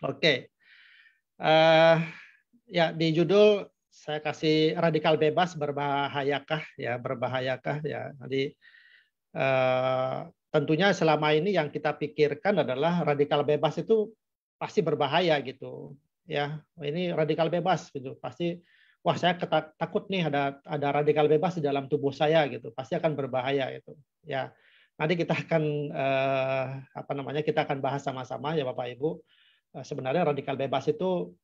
Oke. Ya, di judul saya kasih radikal bebas berbahayakah ya, berbahayakah ya. Jadi tentunya selama ini yang kita pikirkan adalah radikal bebas itu pasti berbahaya gitu. Ya, ini radikal bebas gitu. Pasti wah saya takut nih ada radikal bebas di dalam tubuh saya gitu. Pasti akan berbahaya gitu. Ya. Nanti kita akan apa namanya? Kita akan bahas sama-sama ya Bapak Ibu. Sebenarnya radikal bebas itu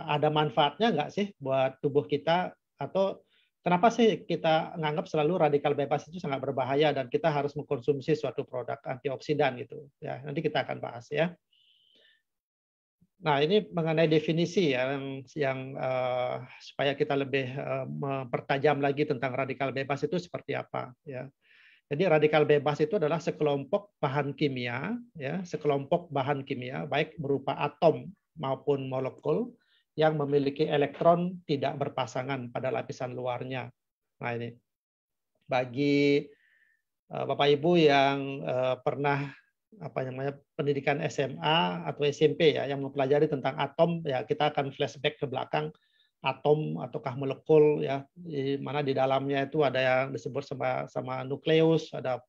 ada manfaatnya nggak sih buat tubuh kita, atau kenapa sih kita nganggap selalu radikal bebas itu sangat berbahaya dan kita harus mengkonsumsi suatu produk antioksidan gitu ya. Nanti kita akan bahas ya. Nah, ini mengenai definisi ya, yang supaya kita lebih mempertajam lagi tentang radikal bebas itu seperti apa ya. Jadi radikal bebas itu adalah sekelompok bahan kimia, ya, sekelompok bahan kimia, baik berupa atom maupun molekul yang memiliki elektron tidak berpasangan pada lapisan luarnya. Nah ini, bagi Bapak Ibu yang pernah apa namanya pendidikan SMA atau SMP ya, yang mempelajari tentang atom, ya kita akan flashback ke belakang. Atom ataukah molekul ya, di mana di dalamnya itu ada yang disebut sama nukleus, ada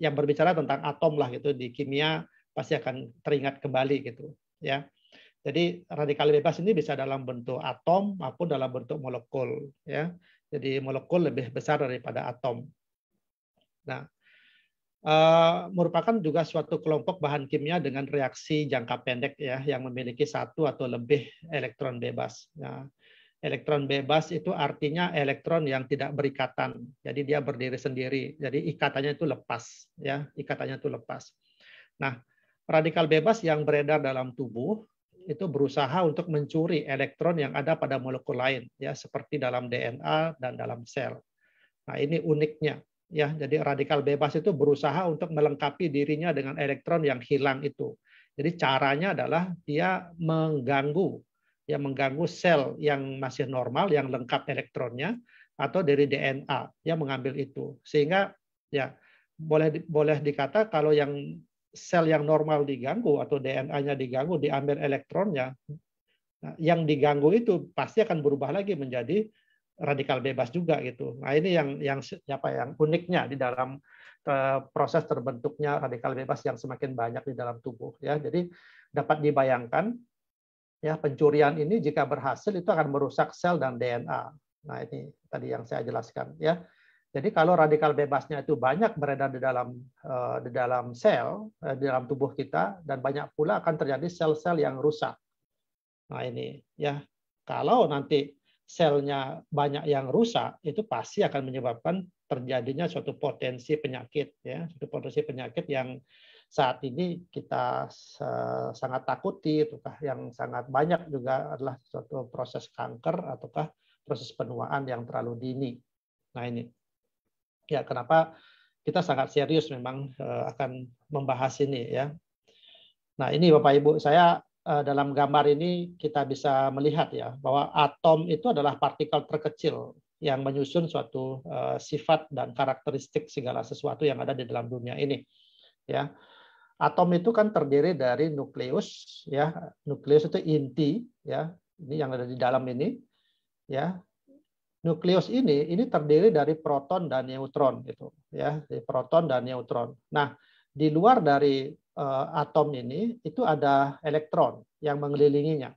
yang berbicara tentang atom lah gitu, di kimia pasti akan teringat kembali gitu ya. Jadi radikal bebas ini bisa dalam bentuk atom maupun dalam bentuk molekul ya. Jadi molekul lebih besar daripada atom. Nah, merupakan juga suatu kelompok bahan kimia dengan reaksi jangka pendek ya, yang memiliki satu atau lebih elektron bebas. Nah, elektron bebas itu artinya elektron yang tidak berikatan. Jadi dia berdiri sendiri. Jadi ikatannya itu lepas ya, ikatannya itu lepas. Nah, radikal bebas yang beredar dalam tubuh itu berusaha untuk mencuri elektron yang ada pada molekul lain ya, seperti dalam DNA dan dalam sel. Nah, ini uniknya. Ya, jadi radikal bebas itu berusaha untuk melengkapi dirinya dengan elektron yang hilang itu. Jadi caranya adalah dia mengganggu sel yang masih normal, yang lengkap elektronnya, atau dari DNA yang mengambil itu. Sehingga ya boleh dikata kalau yang sel yang normal diganggu atau DNA-nya diganggu, diambil elektronnya, yang diganggu itu pasti akan berubah lagi menjadi radikal bebas juga gitu. Nah, ini yang uniknya di dalam proses terbentuknya radikal bebas yang semakin banyak di dalam tubuh ya. Jadi dapat dibayangkan ya, pencurian ini jika berhasil itu akan merusak sel dan DNA. Nah, ini tadi yang saya jelaskan ya. Jadi kalau radikal bebasnya itu banyak beredar di dalam sel, di dalam tubuh kita, dan banyak pula akan terjadi sel-sel yang rusak. Nah, ini ya. Kalau nanti selnya banyak yang rusak, itu pasti akan menyebabkan terjadinya suatu potensi penyakit ya, suatu potensi penyakit yang saat ini kita sangat takuti, ataukah yang sangat banyak juga adalah suatu proses kanker ataukah proses penuaan yang terlalu dini. Nah, ini ya kenapa kita sangat serius memang akan membahas ini ya. Nah, ini Bapak Ibu, saya dalam gambar ini kita bisa melihat ya bahwa atom itu adalah partikel terkecil yang menyusun suatu sifat dan karakteristik segala sesuatu yang ada di dalam dunia ini. Ya, atom itu kan terdiri dari nukleus, ya, nukleus itu inti, ya, ini yang ada di dalam ini, ya. Nukleus ini terdiri dari proton dan neutron, gitu, ya, dari proton dan neutron. Nah, di luar dari atom ini itu ada elektron yang mengelilinginya,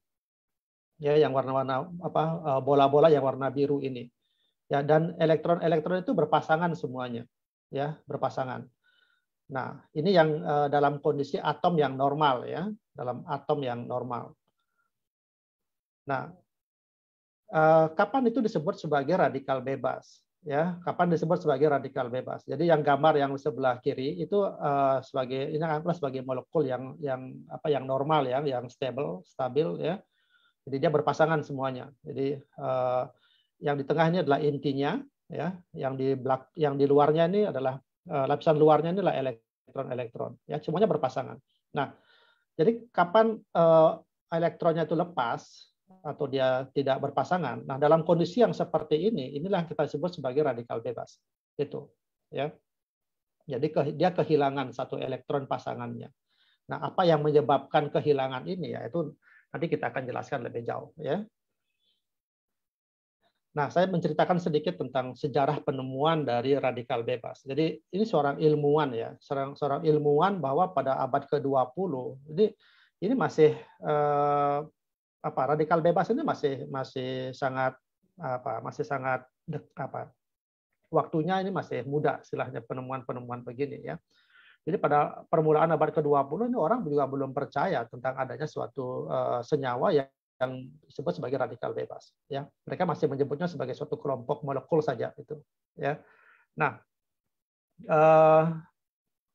ya, yang warna-warna bola-bola yang warna biru ini, ya, dan elektron itu berpasangan semuanya, ya, berpasangan. Nah, ini yang dalam kondisi atom yang normal, ya, dalam atom yang normal. Nah, kapan itu disebut sebagai radikal bebas? Ya, kapan disebut sebagai radikal bebas? Jadi yang gambar yang sebelah kiri itu ini adalah sebagai molekul yang normal ya, yang stabil ya. Jadi dia berpasangan semuanya. Jadi yang di tengah ini adalah intinya ya, yang di luarnya ini adalah lapisan luarnya ini adalah elektron-elektron ya, semuanya berpasangan. Nah, jadi kapan elektronnya itu lepas atau dia tidak berpasangan. Nah, dalam kondisi yang seperti ini, inilah yang kita sebut sebagai radikal bebas. Itu, ya. Jadi dia kehilangan satu elektron pasangannya. Nah, apa yang menyebabkan kehilangan ini ya itu nanti kita akan jelaskan lebih jauh ya. Nah, saya menceritakan sedikit tentang sejarah penemuan dari radikal bebas. Jadi ini seorang ilmuwan ya, seorang ilmuwan bahwa pada abad ke-20 ini masih radikal bebas ini masih sangat waktunya ini masih muda istilahnya penemuan-penemuan begini ya. Jadi pada permulaan abad ke-20 ini orang juga belum percaya tentang adanya suatu senyawa yang disebut sebagai radikal bebas ya. Mereka masih menyebutnya sebagai suatu kelompok molekul saja itu ya. Nah,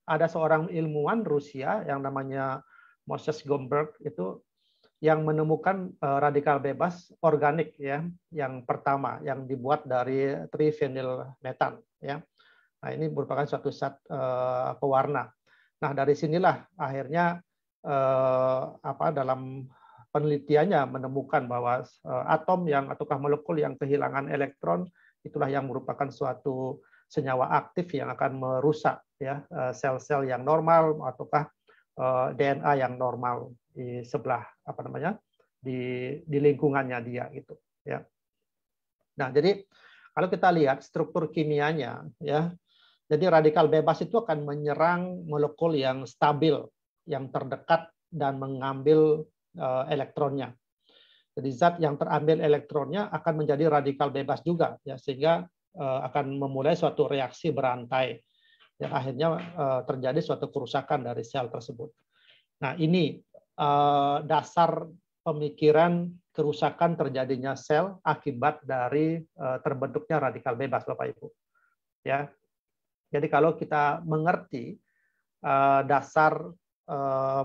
ada seorang ilmuwan Rusia yang namanya Moses Gomberg itu yang menemukan radikal bebas organik ya, yang pertama yang dibuat dari trifenilmetan ya. Nah, ini merupakan suatu zat pewarna. Nah, dari sinilah akhirnya dalam penelitiannya menemukan bahwa atom yang ataukah molekul yang kehilangan elektron itulah yang merupakan suatu senyawa aktif yang akan merusak ya sel-sel yang normal ataukah DNA yang normal di sebelah di lingkungannya dia gitu ya. Nah, jadi kalau kita lihat struktur kimianya ya, jadi radikal bebas itu akan menyerang molekul yang stabil, yang terdekat dan mengambil elektronnya. Jadi zat yang terambil elektronnya akan menjadi radikal bebas juga ya, sehingga akan memulai suatu reaksi berantai yang akhirnya terjadi suatu kerusakan dari sel tersebut. Nah, ini dasar pemikiran kerusakan terjadinya sel akibat dari terbentuknya radikal bebas, Bapak Ibu. Ya. Jadi kalau kita mengerti dasar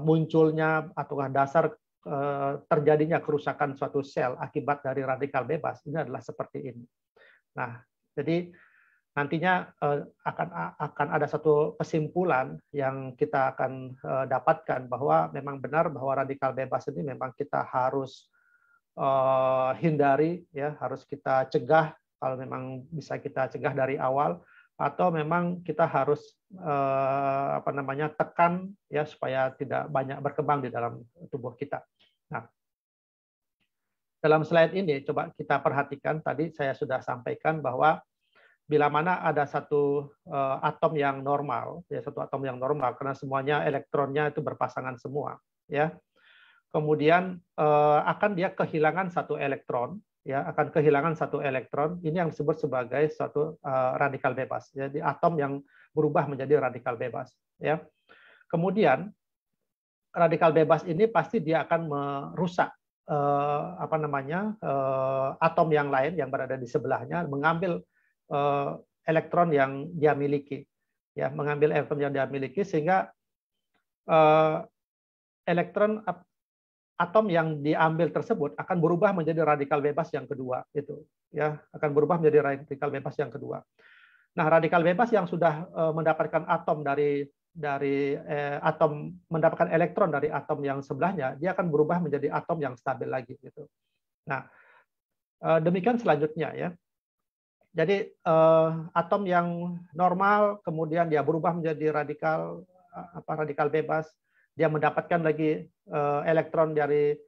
munculnya atau dasar terjadinya kerusakan suatu sel akibat dari radikal bebas, ini adalah seperti ini. Nah, jadi nantinya akan ada satu kesimpulan yang kita akan dapatkan bahwa memang benar bahwa radikal bebas ini memang kita harus hindari ya, harus kita cegah kalau memang bisa kita cegah dari awal, atau memang kita harus tekan ya supaya tidak banyak berkembang di dalam tubuh kita. Nah, dalam slide ini coba kita perhatikan, tadi saya sudah sampaikan bahwa bila mana ada satu atom yang normal, ya satu atom yang normal karena semuanya elektronnya itu berpasangan semua, ya. Kemudian akan dia kehilangan satu elektron, ya akan kehilangan satu elektron. Ini yang disebut sebagai suatu radikal bebas. Jadi atom yang berubah menjadi radikal bebas, ya. Kemudian radikal bebas ini pasti dia akan merusak atom yang lain yang berada di sebelahnya, mengambil elektron yang dia miliki, ya mengambil elektron yang dia miliki sehingga elektron atom yang diambil tersebut akan berubah menjadi radikal bebas yang kedua, itu ya akan berubah menjadi radikal bebas yang kedua. Nah, radikal bebas yang sudah mendapatkan atom mendapatkan elektron dari atom yang sebelahnya, dia akan berubah menjadi atom yang stabil lagi gitu. Nah, demikian selanjutnya ya. Jadi atom yang normal kemudian dia berubah menjadi radikal bebas, dia mendapatkan lagi elektron dari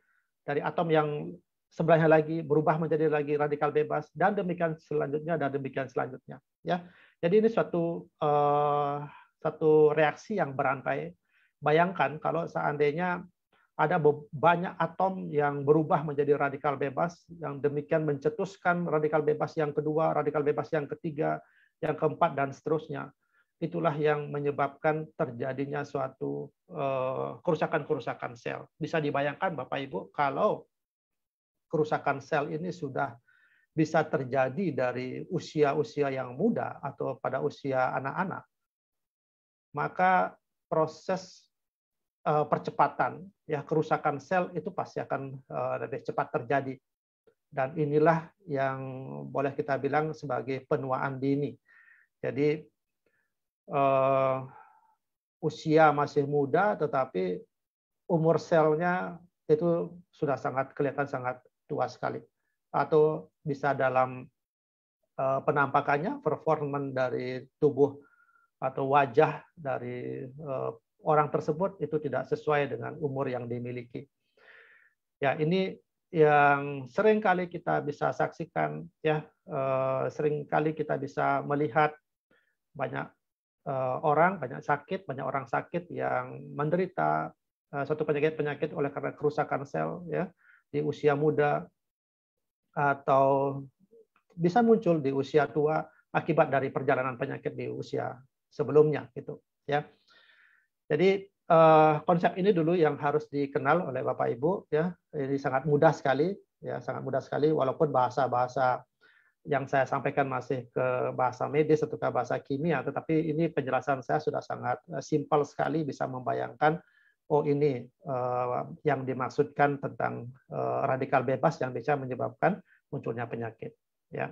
atom yang sebelahnya lagi, berubah menjadi lagi radikal bebas, dan demikian selanjutnya ya. Jadi ini satu reaksi yang berantai. Bayangkan kalau seandainya ada banyak atom yang berubah menjadi radikal bebas, yang demikian mencetuskan radikal bebas yang kedua, radikal bebas yang ketiga, yang keempat, dan seterusnya. Itulah yang menyebabkan terjadinya suatu kerusakan-kerusakan sel. Bisa dibayangkan Bapak Ibu, kalau kerusakan sel ini sudah bisa terjadi dari usia-usia yang muda atau pada usia anak-anak, maka proses percepatan ya kerusakan sel itu pasti akan lebih cepat terjadi, dan inilah yang boleh kita bilang sebagai penuaan dini. Jadi usia masih muda tetapi umur selnya itu sudah kelihatan sangat tua sekali, atau bisa dalam penampakannya performan dari tubuh atau wajah dari orang tersebut itu tidak sesuai dengan umur yang dimiliki. Ya, ini yang sering kali kita bisa saksikan, ya, sering kali kita bisa melihat banyak banyak orang sakit yang menderita suatu penyakit oleh karena kerusakan sel, ya, di usia muda atau bisa muncul di usia tua akibat dari perjalanan penyakit di usia sebelumnya, gitu, ya. Jadi konsep ini dulu yang harus dikenal oleh Bapak Ibu, ya. Ini sangat mudah sekali, ya, sangat mudah sekali, walaupun bahasa-bahasa yang saya sampaikan masih ke bahasa medis atau ke bahasa kimia, tetapi ini penjelasan saya sudah sangat simpel sekali, bisa membayangkan, oh ini yang dimaksudkan tentang radikal bebas yang bisa menyebabkan munculnya penyakit. Ya.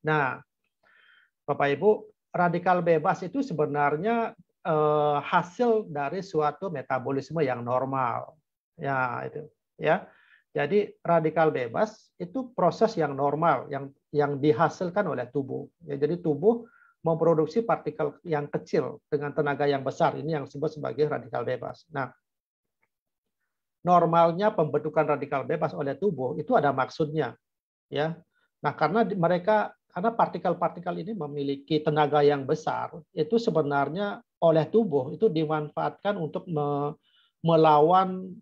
Nah, Bapak Ibu, radikal bebas itu sebenarnya hasil dari suatu metabolisme yang normal. Ya, itu. Ya. Jadi radikal bebas itu proses yang normal yang dihasilkan oleh tubuh. Ya, jadi tubuh memproduksi partikel yang kecil dengan tenaga yang besar. Ini yang disebut sebagai radikal bebas. Nah, normalnya pembentukan radikal bebas oleh tubuh itu ada maksudnya, ya. Nah, karena partikel-partikel ini memiliki tenaga yang besar, itu sebenarnya oleh tubuh itu dimanfaatkan untuk melawan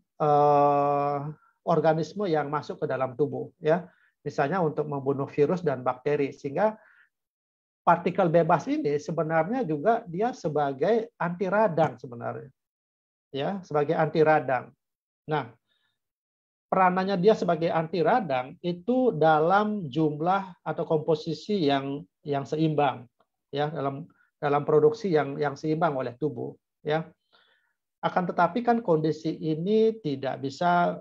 organisme yang masuk ke dalam tubuh, ya, misalnya untuk membunuh virus dan bakteri, sehingga partikel bebas ini sebenarnya juga dia sebagai anti radang sebenarnya, ya, sebagai anti radang. Nah, peranannya dia sebagai anti radang itu dalam jumlah atau komposisi yang seimbang, ya, dalam produksi yang seimbang oleh tubuh, ya. Akan tetapi kan kondisi ini tidak bisa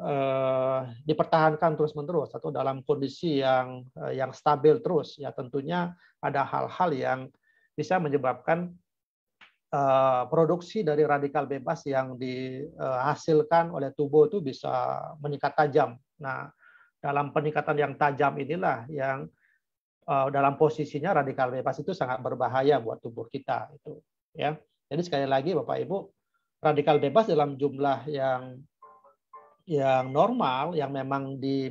dipertahankan terus-menerus atau dalam kondisi yang stabil terus, ya. Tentunya ada hal-hal yang bisa menyebabkan produksi dari radikal bebas yang dihasilkan oleh tubuh itu bisa meningkat tajam. Nah, dalam peningkatan yang tajam inilah yang dalam posisinya radikal bebas itu sangat berbahaya buat tubuh kita, itu, ya. Jadi sekali lagi Bapak Ibu, radikal bebas dalam jumlah yang normal, yang memang di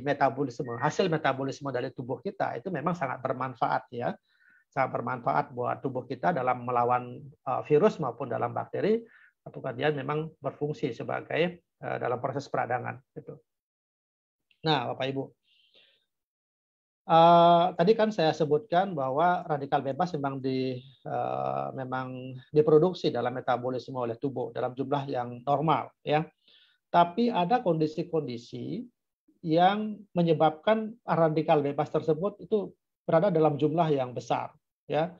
hasil metabolisme dari tubuh kita itu memang sangat bermanfaat, ya, sangat bermanfaat buat tubuh kita dalam melawan virus maupun dalam bakteri, atau dia memang berfungsi sebagai dalam proses peradangan. Gitu. Nah, Bapak Ibu, tadi kan saya sebutkan bahwa radikal bebas memang diproduksi dalam metabolisme oleh tubuh dalam jumlah yang normal, ya. Tapi ada kondisi-kondisi yang menyebabkan radikal bebas tersebut itu berada dalam jumlah yang besar, ya.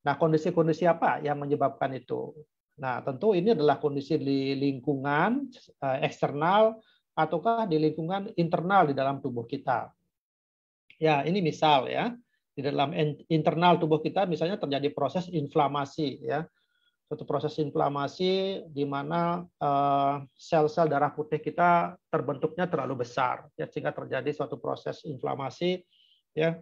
Nah, kondisi-kondisi apa yang menyebabkan itu? Nah, tentu ini adalah kondisi di lingkungan eksternal ataukah di lingkungan internal di dalam tubuh kita. Ya, ini misal, ya, di dalam internal tubuh kita misalnya terjadi proses inflamasi, ya. Suatu proses inflamasi di mana sel-sel darah putih kita terbentuknya terlalu besar, ya, sehingga terjadi suatu proses inflamasi, ya.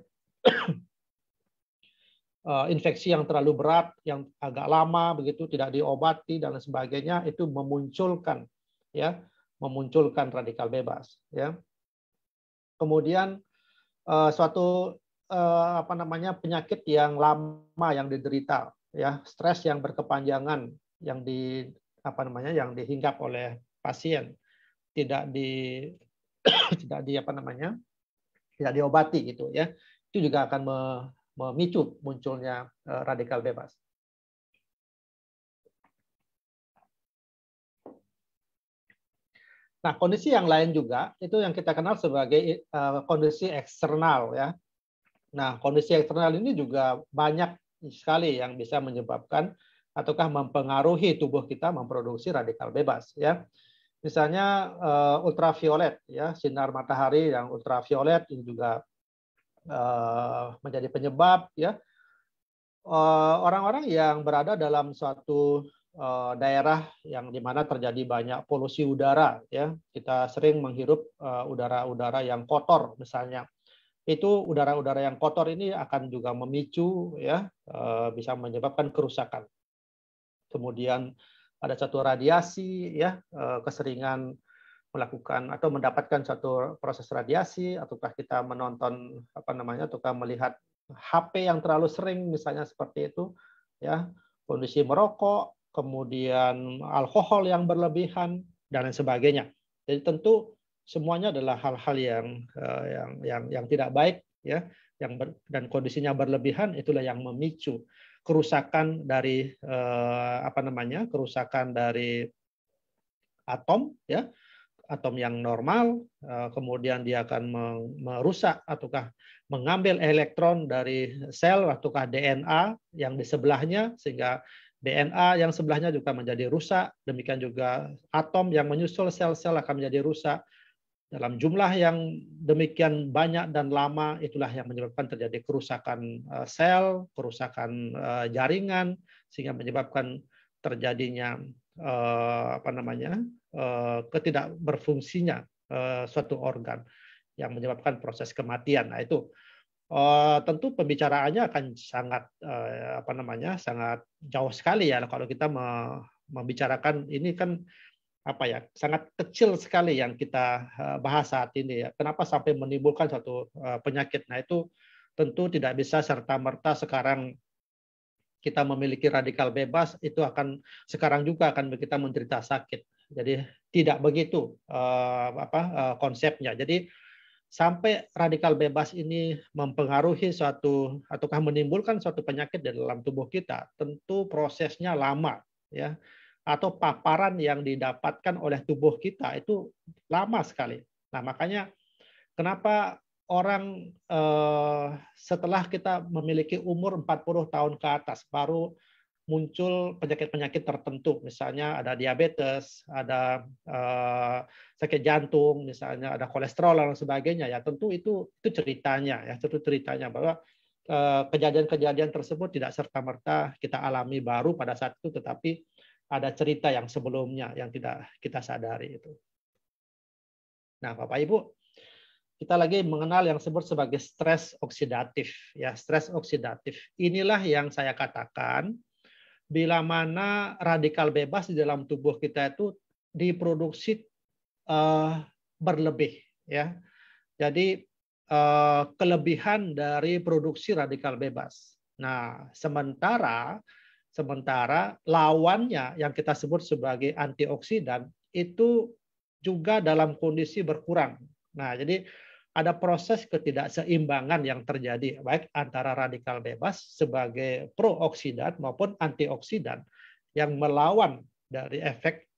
Infeksi yang terlalu berat, yang agak lama begitu tidak diobati dan sebagainya, itu memunculkan radikal bebas, ya. Kemudian suatu penyakit yang lama yang diderita, ya, stres yang berkepanjangan yang dihinggap oleh pasien tidak diobati, gitu, ya, itu juga akan memicu munculnya radikal bebas. Nah, kondisi yang lain juga itu yang kita kenal sebagai kondisi eksternal, ya. Nah, kondisi eksternal ini juga banyak sekali yang bisa menyebabkan ataukah mempengaruhi tubuh kita memproduksi radikal bebas, ya. Misalnya ultraviolet, ya, sinar matahari yang ultraviolet ini juga menjadi penyebab, ya. Orang-orang yang berada dalam suatu daerah yang di mana terjadi banyak polusi udara, ya, kita sering menghirup udara-udara yang kotor misalnya. Itu udara-udara yang kotor ini akan juga memicu, ya, bisa menyebabkan kerusakan. Kemudian ada satu radiasi ya, keseringan melakukan atau mendapatkan satu proses radiasi, ataukah kita menonton ataukah melihat HP yang terlalu sering misalnya seperti itu ya, kondisi merokok, kemudian alkohol yang berlebihan dan lain sebagainya. Jadi tentu semuanya adalah hal-hal yang tidak baik ya, dan kondisinya berlebihan itulah yang memicu kerusakan dari kerusakan dari atom ya, atom yang normal, kemudian dia akan merusak ataukah mengambil elektron dari sel ataukah DNA yang di sebelahnya, sehingga DNA yang sebelahnya juga menjadi rusak. Demikian juga atom yang menyusul sel-sel akan menjadi rusak dalam jumlah yang demikian banyak dan lama. Itulah yang menyebabkan terjadi kerusakan sel, kerusakan jaringan, sehingga menyebabkan terjadinya ketidak berfungsinya suatu organ yang menyebabkan proses kematian. Nah itu tentu pembicaraannya akan sangat sangat jauh sekali ya kalau kita membicarakan ini kan sangat kecil sekali yang kita bahas saat ini ya. Kenapa sampai menimbulkan suatu penyakit? Nah itu tentu tidak bisa serta-merta sekarang kita memiliki radikal bebas itu sekarang juga akan kita menderita sakit. Jadi tidak begitu konsepnya. Jadi sampai radikal bebas ini mempengaruhi suatu ataukah menimbulkan suatu penyakit di dalam tubuh kita, tentu prosesnya lama ya. Atau paparan yang didapatkan oleh tubuh kita itu lama sekali. Nah, makanya kenapa orang setelah kita memiliki umur 40 tahun ke atas baru muncul penyakit-penyakit tertentu, misalnya ada diabetes, ada sakit jantung, misalnya ada kolesterol dan sebagainya ya. Tentu itu ceritanya ya, bahwa kejadian-kejadian tersebut tidak serta-merta kita alami baru pada saat itu, tetapi ada cerita yang sebelumnya yang tidak kita sadari itu. Nah, Bapak Ibu, kita lagi mengenal yang disebut sebagai stres oksidatif ya, stres oksidatif. Inilah yang saya katakan bila mana radikal bebas di dalam tubuh kita itu diproduksi berlebih ya. Jadi kelebihan dari produksi radikal bebas. Nah, sementara lawannya yang kita sebut sebagai antioksidan itu juga dalam kondisi berkurang. Nah, jadi ada proses ketidakseimbangan yang terjadi baik antara radikal bebas sebagai prooksidan maupun antioksidan yang melawan dari efek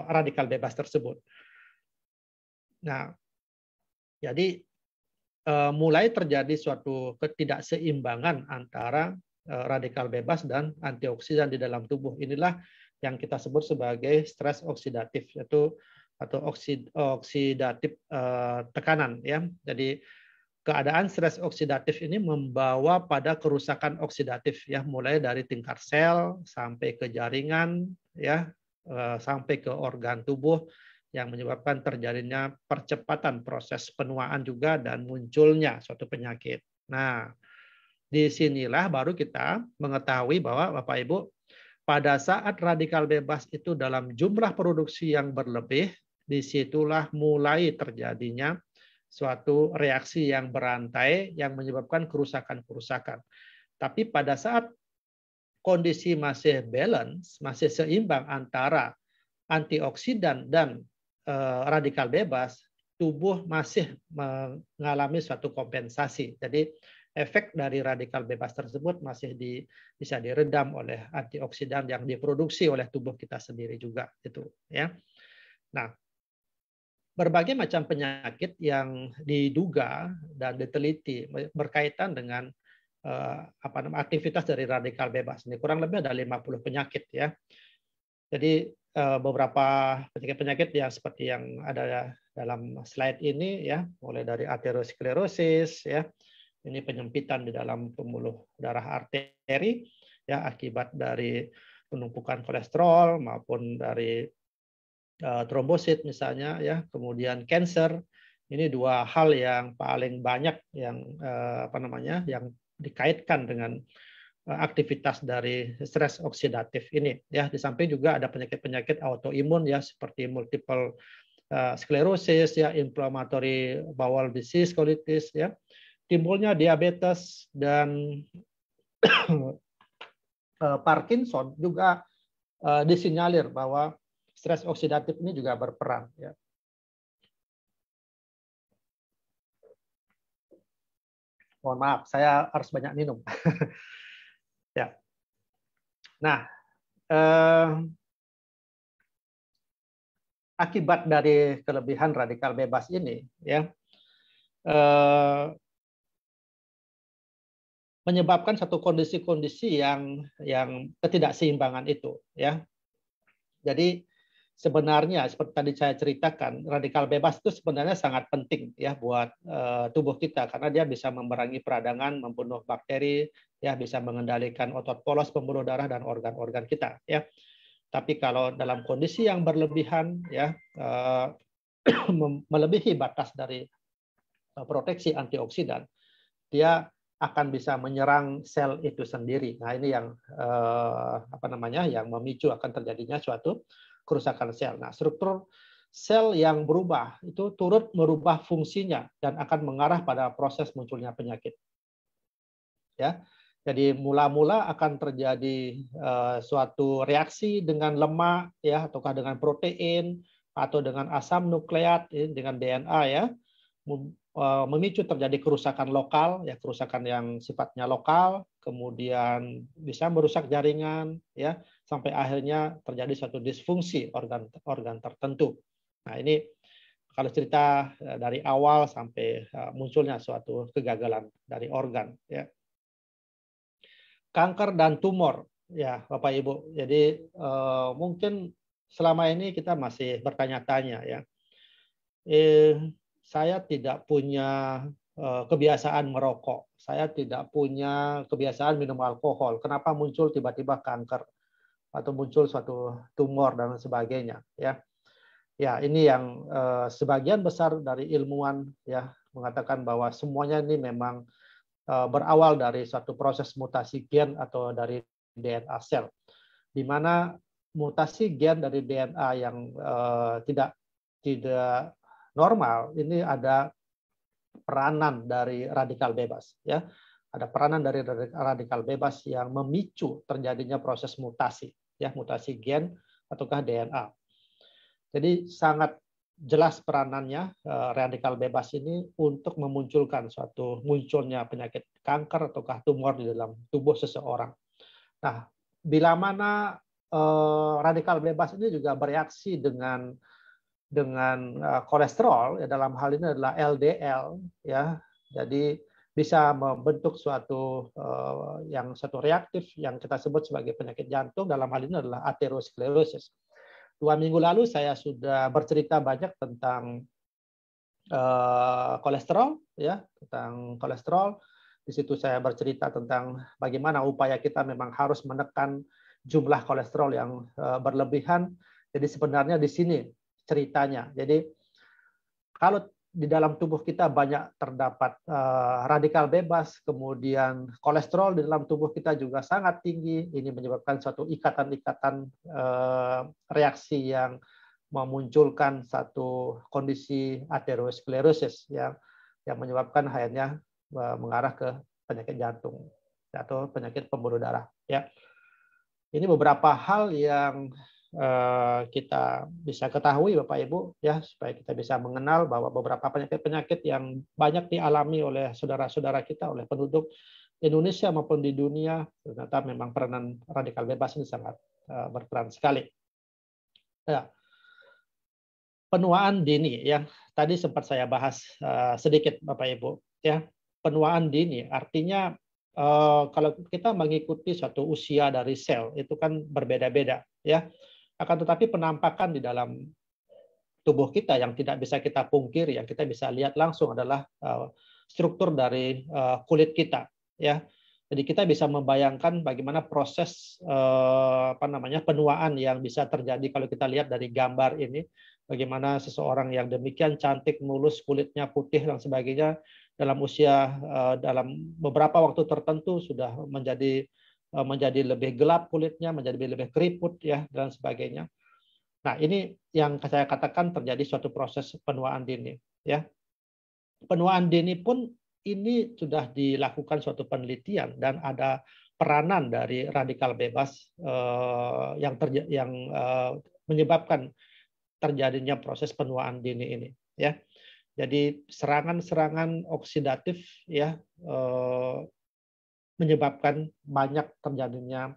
radikal bebas tersebut. Nah, jadi mulai terjadi suatu ketidakseimbangan antara radikal bebas dan antioksidan di dalam tubuh. Inilah yang kita sebut sebagai stres oksidatif, yaitu atau oksidatif tekanan ya. Jadi keadaan stres oksidatif ini membawa pada kerusakan oksidatif ya, mulai dari tingkat sel sampai ke jaringan ya, sampai ke organ tubuh yang menyebabkan terjadinya percepatan proses penuaan juga dan munculnya suatu penyakit. Nah, disinilah baru kita mengetahui bahwa Bapak Ibu, pada saat radikal bebas itu dalam jumlah produksi yang berlebih, disitulah mulai terjadinya suatu reaksi yang berantai yang menyebabkan kerusakan-kerusakan. Tapi pada saat kondisi masih balance, masih seimbang antara antioksidan dan radikal bebas, tubuh masih mengalami suatu kompensasi. Jadi efek dari radikal bebas tersebut masih bisa diredam oleh antioksidan yang diproduksi oleh tubuh kita sendiri juga itu ya. Nah, berbagai macam penyakit yang diduga dan diteliti berkaitan dengan aktivitas dari radikal bebas. Ini kurang lebih ada 50 penyakit ya. Jadi beberapa penyakit-penyakit yang seperti yang ada dalam slide ini ya, mulai dari aterosklerosis ya. Ini penyempitan di dalam pembuluh darah arteri ya akibat dari penumpukan kolesterol maupun dari trombosit misalnya ya, kemudian kanker. Ini dua hal yang paling banyak yang yang dikaitkan dengan aktivitas dari stres oksidatif ini ya. Di samping juga ada penyakit-penyakit autoimun ya seperti multiple sklerosis ya, inflammatory bowel disease, colitis ya. Timbulnya diabetes dan Parkinson juga disinyalir bahwa stres oksidatif ini juga berperan ya. Mohon maaf, saya harus banyak minum. Ya. Nah, akibat dari kelebihan radikal bebas ini, ya, menyebabkan satu kondisi-kondisi yang ketidakseimbangan itu, ya. Jadi sebenarnya seperti tadi saya ceritakan, radikal bebas itu sebenarnya sangat penting ya buat tubuh kita karena dia bisa memerangi peradangan, membunuh bakteri, ya bisa mengendalikan otot polos, pembuluh darah dan organ-organ kita ya. Tapi kalau dalam kondisi yang berlebihan ya melebihi batas dari proteksi antioksidan, dia akan bisa menyerang sel itu sendiri. Nah, ini yang yang memicu akan terjadinya suatu kerusakan sel. Nah, struktur sel yang berubah itu turut merubah fungsinya dan akan mengarah pada proses munculnya penyakit. Ya. Jadi mula-mula akan terjadi suatu reaksi dengan lemak ya ataukah dengan protein atau dengan asam nukleat dengan DNA ya. Memicu terjadi kerusakan lokal ya, kerusakan yang sifatnya lokal, kemudian bisa merusak jaringan ya sampai akhirnya terjadi suatu disfungsi organ tertentu. Nah, ini kalau cerita dari awal sampai munculnya suatu kegagalan dari organ ya. Kanker dan tumor ya Bapak Ibu. Jadi mungkin selama ini kita masih bertanya-tanya ya. Saya tidak punya kebiasaan merokok. Saya tidak punya kebiasaan minum alkohol. Kenapa muncul tiba-tiba kanker atau muncul suatu tumor dan sebagainya ya. Ya, ini yang sebagian besar dari ilmuwan ya mengatakan bahwa semuanya ini memang berawal dari suatu proses mutasi gen atau dari DNA sel, di mana mutasi gen dari DNA yang tidak normal ini ada peranan dari radikal bebas ya, ada peranan dari radikal bebas yang memicu terjadinya proses mutasi ya, mutasi gen ataukah DNA. Jadi sangat jelas peranannya radikal bebas ini untuk memunculkan munculnya penyakit kanker ataukah tumor di dalam tubuh seseorang. Nah, bila mana radikal bebas ini juga bereaksi dengan kolesterol ya, dalam hal ini adalah LDL ya. Jadi bisa membentuk suatu reaktif yang kita sebut sebagai penyakit jantung, dalam hal ini adalah aterosklerosis. 2 minggu lalu saya sudah bercerita banyak tentang kolesterol ya, tentang kolesterol. Di situ saya bercerita tentang bagaimana upaya kita memang harus menekan jumlah kolesterol yang berlebihan. Jadi sebenarnya di sini ceritanya. Jadi kalau di dalam tubuh kita banyak terdapat radikal bebas, kemudian kolesterol di dalam tubuh kita juga sangat tinggi. Ini menyebabkan suatu ikatan-ikatan reaksi yang memunculkan satu kondisi aterosklerosis yang menyebabkan akhirnya mengarah ke penyakit jantung atau penyakit pembuluh darah. Ya, ini beberapa hal yang kita bisa ketahui Bapak Ibu ya, supaya kita bisa mengenal bahwa beberapa penyakit-penyakit yang banyak dialami oleh saudara-saudara kita, oleh penduduk Indonesia maupun di dunia, ternyata memang peranan radikal bebas ini sangat berperan sekali. Ya. Penuaan dini yang tadi sempat saya bahas sedikit Bapak Ibu ya. Penuaan dini artinya kalau kita mengikuti suatu usia dari sel itu kan berbeda-beda ya. Akan tetapi penampakan di dalam tubuh kita yang tidak bisa kita pungkiri, yang kita bisa lihat langsung adalah struktur dari kulit kita ya. Jadi kita bisa membayangkan bagaimana proses penuaan yang bisa terjadi kalau kita lihat dari gambar ini, bagaimana seseorang yang demikian cantik, mulus, kulitnya putih dan sebagainya dalam usia dalam beberapa waktu tertentu sudah menjadi menjadi lebih gelap kulitnya, menjadi lebih keriput ya dan sebagainya. Nah, ini yang saya katakan terjadi suatu proses penuaan dini ya. Penuaan dini pun ini sudah dilakukan suatu penelitian dan ada peranan dari radikal bebas yang menyebabkan terjadinya proses penuaan dini ini ya. Jadi serangan-serangan oksidatif ya menyebabkan banyak terjadinya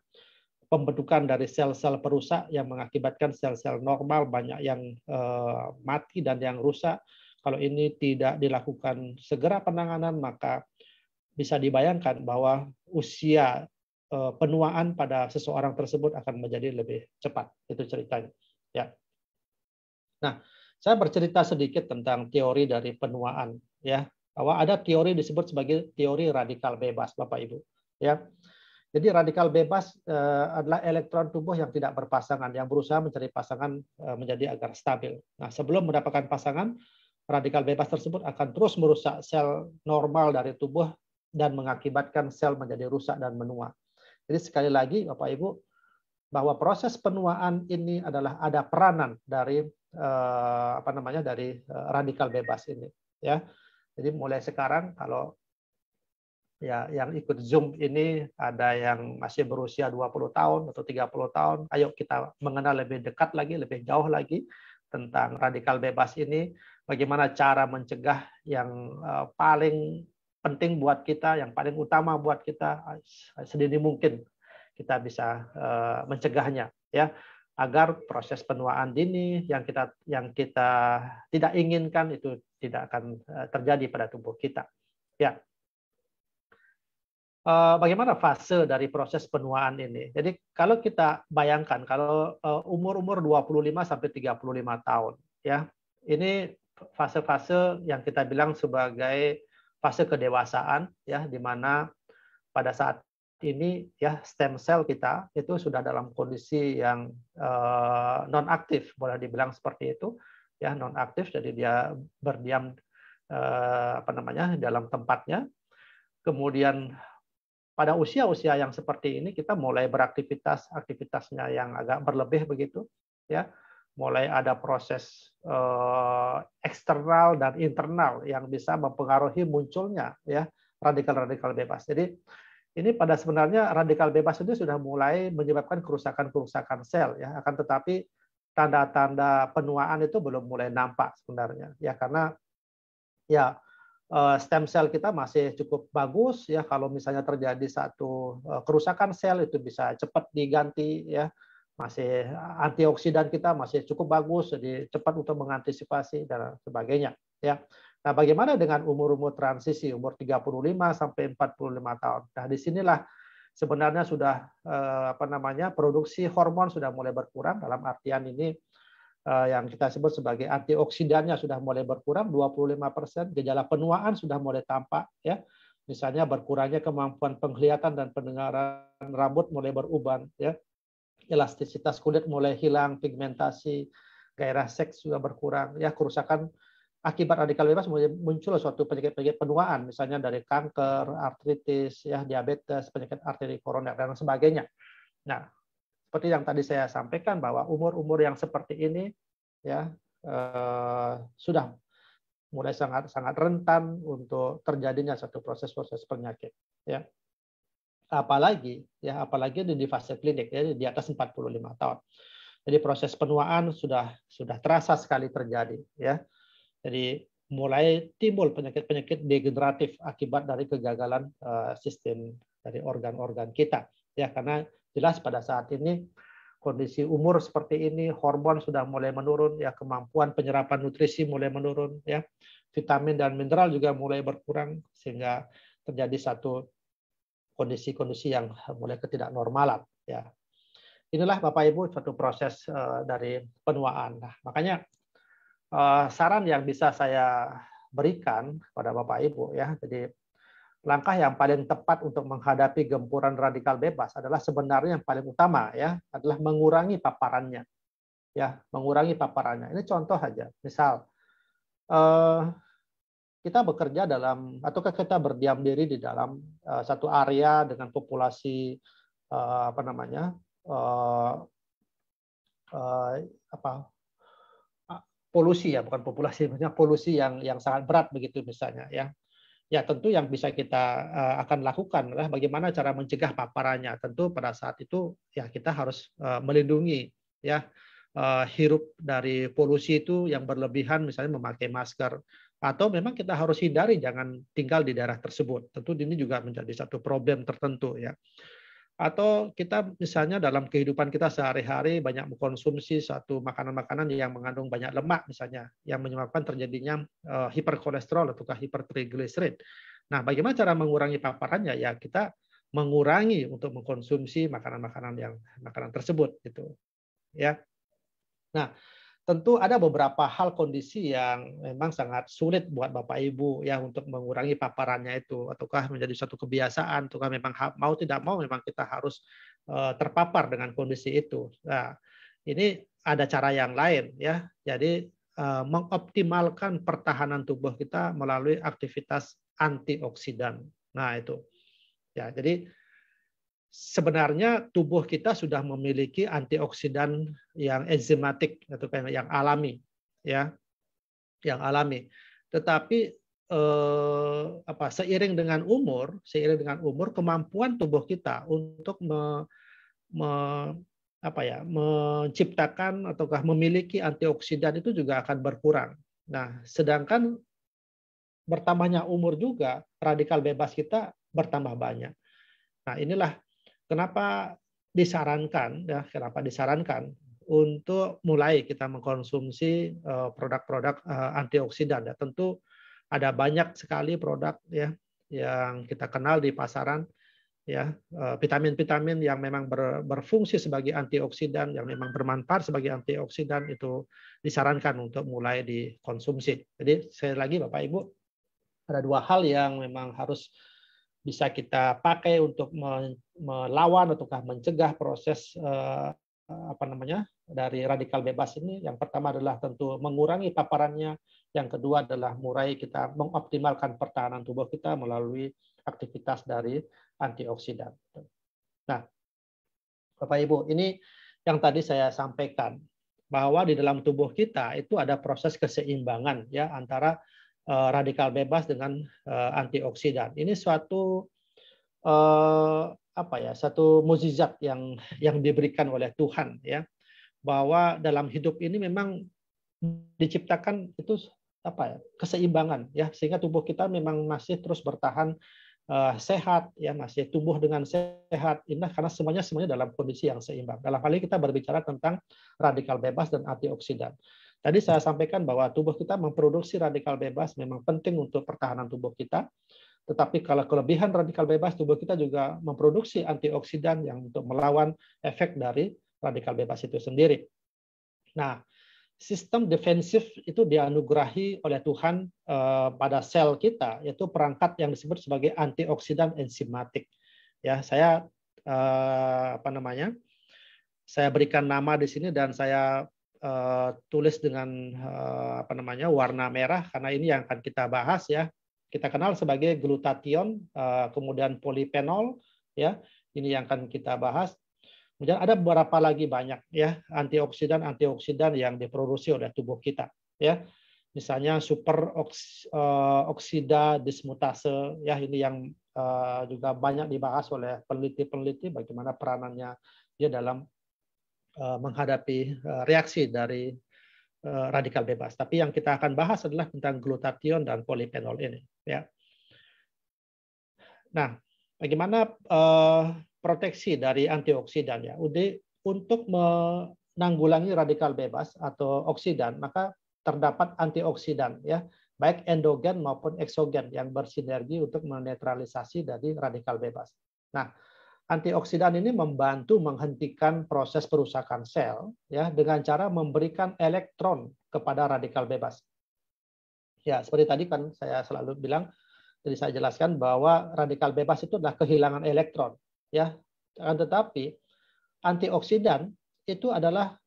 pembentukan dari sel-sel perusak yang mengakibatkan sel-sel normal banyak yang mati dan yang rusak. Kalau ini tidak dilakukan segera penanganan, maka bisa dibayangkan bahwa usia penuaan pada seseorang tersebut akan menjadi lebih cepat. Itu ceritanya. Ya. Nah, saya bercerita sedikit tentang teori dari penuaan. Ya, bahwa ada teori disebut sebagai teori radikal bebas, Bapak Ibu. Ya. Jadi radikal bebas adalah elektron tubuh yang tidak berpasangan, yang berusaha mencari pasangan menjadi agar stabil. Nah, sebelum mendapatkan pasangan, radikal bebas tersebut akan terus merusak sel normal dari tubuh dan mengakibatkan sel menjadi rusak dan menua. Jadi sekali lagi, Bapak Ibu, bahwa proses penuaan ini adalah ada peranan dari radikal bebas ini. Ya, jadi mulai sekarang kalau ya yang ikut Zoom ini ada yang masih berusia 20 tahun atau 30 tahun. Ayo kita mengenal lebih dekat lagi, lebih jauh lagi tentang radikal bebas ini. Bagaimana cara mencegah yang paling penting buat kita, yang paling utama buat kita sedini mungkin kita bisa mencegahnya ya, agar proses penuaan dini yang kita tidak inginkan itu tidak akan terjadi pada tubuh kita. Ya. Bagaimana fase dari proses penuaan ini? Jadi kalau kita bayangkan kalau umur-umur 25 sampai 35 tahun ya. Ini fase-fase yang kita bilang sebagai fase kedewasaan ya, di mana pada saat ini ya stem cell kita itu sudah dalam kondisi yang non aktif, boleh dibilang seperti itu ya, non aktif, jadi dia berdiam dalam tempatnya. Kemudian pada usia-usia yang seperti ini kita mulai aktivitasnya yang agak berlebih begitu ya, mulai ada proses eksternal dan internal yang bisa mempengaruhi munculnya ya radikal-radikal bebas. Jadi ini pada sebenarnya radikal bebas itu sudah mulai menyebabkan kerusakan sel ya, akan tetapi tanda-tanda penuaan itu belum mulai nampak sebenarnya ya, karena ya stem cell kita masih cukup bagus ya, kalau misalnya terjadi satu kerusakan sel itu bisa cepat diganti ya, masih antioksidan kita masih cukup bagus, jadi cepat untuk mengantisipasi dan sebagainya ya. Nah, bagaimana dengan umur-umur transisi, umur 35 sampai 45 tahun? Nah, disinilah sebenarnya sudah produksi hormon sudah mulai berkurang, dalam artian ini yang kita sebut sebagai antioksidannya sudah mulai berkurang 25%, gejala penuaan sudah mulai tampak ya. Misalnya berkurangnya kemampuan penglihatan dan pendengaran, rambut mulai beruban ya. Elastisitas kulit mulai hilang, pigmentasi, gairah seks juga berkurang ya, kerusakan akibat radikal bebas mulai muncul suatu penyakit-penyakit penuaan, misalnya dari kanker, artritis ya, diabetes, penyakit arteri koroner dan sebagainya. Nah, seperti yang tadi saya sampaikan bahwa umur-umur yang seperti ini ya sudah mulai sangat rentan untuk terjadinya satu proses-proses penyakit ya. Apalagi di fase klinik ya, di atas 45 tahun. Jadi proses penuaan sudah terasa sekali terjadi ya. Jadi mulai timbul penyakit-penyakit degeneratif akibat dari kegagalan sistem dari organ-organ kita ya, karena jelas pada saat ini kondisi umur seperti ini, hormon sudah mulai menurun ya, kemampuan penyerapan nutrisi mulai menurun ya, vitamin dan mineral juga mulai berkurang, sehingga terjadi satu kondisi-kondisi yang mulai ketidaknormalan ya. Inilah Bapak Ibu suatu proses dari penuaan. Nah, makanya saran yang bisa saya berikan kepada Bapak Ibu ya, jadi langkah yang paling tepat untuk menghadapi gempuran radikal bebas adalah sebenarnya yang paling utama ya, adalah mengurangi paparannya. Ya, mengurangi paparannya. Ini contoh saja. Misal kita bekerja ataukah kita berdiam diri di dalam satu area dengan populasi apa namanya eh, apa polusi ya, bukan populasi, maksudnya polusi yang sangat berat begitu misalnya ya. Ya tentu yang bisa kita akan lakukan adalah bagaimana cara mencegah paparannya. Tentu pada saat itu ya kita harus melindungi ya hirup dari polusi itu yang berlebihan, misalnya memakai masker, atau memang kita harus hindari jangan tinggal di daerah tersebut. Tentu ini juga menjadi satu problem tertentu ya. Atau kita misalnya dalam kehidupan kita sehari-hari banyak mengkonsumsi satu makanan-makanan yang mengandung banyak lemak misalnya, yang menyebabkan terjadinya hiperkolesterol atau hipertrigliserid. Nah, bagaimana cara mengurangi paparannya? Ya kita mengurangi untuk mengkonsumsi makanan tersebut gitu. Ya. Nah, tentu ada beberapa hal kondisi yang memang sangat sulit buat Bapak Ibu ya untuk mengurangi paparannya itu, ataukah menjadi suatu kebiasaan, ataukah memang mau tidak mau memang kita harus terpapar dengan kondisi itu. Nah, ini ada cara yang lain ya. Jadi mengoptimalkan pertahanan tubuh kita melalui aktivitas antioksidan. Nah, itu. Ya, jadi sebenarnya tubuh kita sudah memiliki antioksidan yang enzimatik atau yang alami ya, yang alami. Tetapi seiring dengan umur kemampuan tubuh kita untuk menciptakan ataukah memiliki antioksidan itu juga akan berkurang. Nah, sedangkan bertambahnya umur juga radikal bebas kita bertambah banyak. Nah, inilah kenapa disarankan untuk mulai kita mengkonsumsi produk-produk antioksidan ya. Tentu ada banyak sekali produk ya yang kita kenal di pasaran ya, vitamin-vitamin yang memang berfungsi sebagai antioksidan, yang memang bermanfaat sebagai antioksidan, itu disarankan untuk mulai dikonsumsi. Jadi sekali lagi Bapak Ibu, ada dua hal yang memang harus bisa kita pakai untuk melawan ataukah mencegah proses dari radikal bebas ini. Yang pertama adalah tentu mengurangi paparannya, yang kedua adalah mulai kita mengoptimalkan pertahanan tubuh kita melalui aktivitas dari antioksidan. Nah, Bapak Ibu, ini yang tadi saya sampaikan bahwa di dalam tubuh kita itu ada proses keseimbangan ya antara radikal bebas dengan antioksidan. Ini suatu satu mukjizat yang diberikan oleh Tuhan ya, bahwa dalam hidup ini memang diciptakan itu keseimbangan ya, sehingga tubuh kita memang masih terus bertahan sehat ya, masih tumbuh dengan sehat. Ini karena semuanya dalam kondisi yang seimbang. Dalam hal ini kita berbicara tentang radikal bebas dan antioksidan. Tadi saya sampaikan bahwa tubuh kita memproduksi radikal bebas memang penting untuk pertahanan tubuh kita. Tetapi kalau kelebihan radikal bebas, tubuh kita juga memproduksi antioksidan yang untuk melawan efek dari radikal bebas itu sendiri. Nah, sistem defensif itu dianugerahi oleh Tuhan pada sel kita, yaitu perangkat yang disebut sebagai antioksidan enzimatik. Ya, saya saya berikan nama di sini dan saya tulis dengan warna merah karena ini yang akan kita bahas ya. Kita kenal sebagai glutathione, kemudian polifenol ya. Ini yang akan kita bahas. Kemudian ada beberapa lagi banyak ya antioksidan yang diproduksi oleh tubuh kita ya. Misalnya super oksida dismutase ya, ini yang juga banyak dibahas oleh peneliti-peneliti bagaimana peranannya dia dalam menghadapi reaksi dari radikal bebas. Tapi yang kita akan bahas adalah tentang glutathione dan polifenol ini ya. Nah, bagaimana proteksi dari antioksidan ya. Untuk menanggulangi radikal bebas atau oksidan, maka terdapat antioksidan ya, baik endogen maupun eksogen yang bersinergi untuk menetralisasi dari radikal bebas. Nah, antioksidan ini membantu menghentikan proses perusakan sel ya dengan cara memberikan elektron kepada radikal bebas. Ya, seperti tadi kan saya selalu bilang, jadi saya jelaskan bahwa radikal bebas itu adalah kehilangan elektron. Ya, tetapi antioksidan itu adalah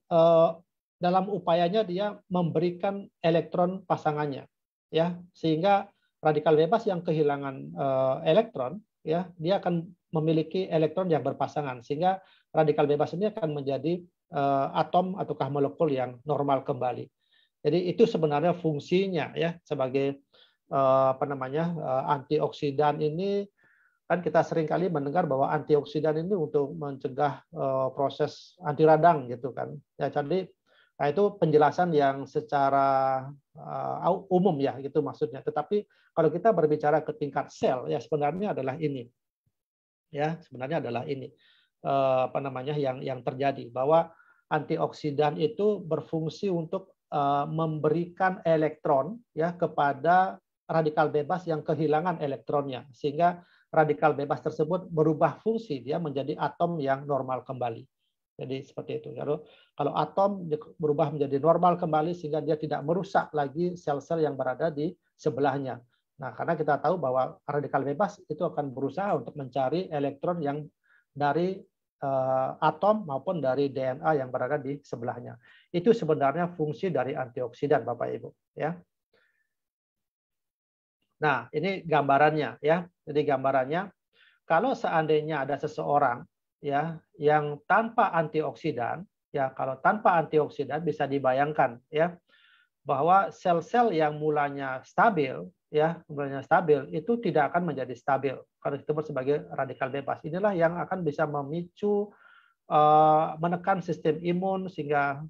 dalam upayanya dia memberikan elektron pasangannya, ya, sehingga radikal bebas yang kehilangan elektron ya dia akan memiliki elektron yang berpasangan, sehingga radikal bebas ini akan menjadi atom ataukah molekul yang normal kembali. Jadi itu sebenarnya fungsinya ya sebagai antioksidan ini. Kan kita sering kali mendengar bahwa antioksidan ini untuk mencegah proses anti radang gitu kan. Ya, jadi nah itu penjelasan yang secara umum ya gitu maksudnya. Tetapi kalau kita berbicara ke tingkat sel ya sebenarnya adalah ini. Ya, sebenarnya adalah ini. Yang terjadi bahwa antioksidan itu berfungsi untuk memberikan elektron ya kepada radikal bebas yang kehilangan elektronnya, sehingga radikal bebas tersebut berubah fungsi, dia menjadi atom yang normal kembali. Jadi seperti itu. Kalau atom berubah menjadi normal kembali sehingga dia tidak merusak lagi sel-sel yang berada di sebelahnya. Nah, karena kita tahu bahwa radikal bebas itu akan berusaha untuk mencari elektron yang dari atom maupun dari DNA yang berada di sebelahnya. Itu sebenarnya fungsi dari antioksidan, Bapak Ibu. Ya. Nah, ini gambarannya ya. Jadi gambarannya, kalau seandainya ada seseorang ya yang tanpa antioksidan, ya kalau tanpa antioksidan bisa dibayangkan ya bahwa sel-sel yang mulanya stabil itu tidak akan menjadi stabil kalau disebut sebagai radikal bebas. Inilah yang akan bisa memicu menekan sistem imun sehingga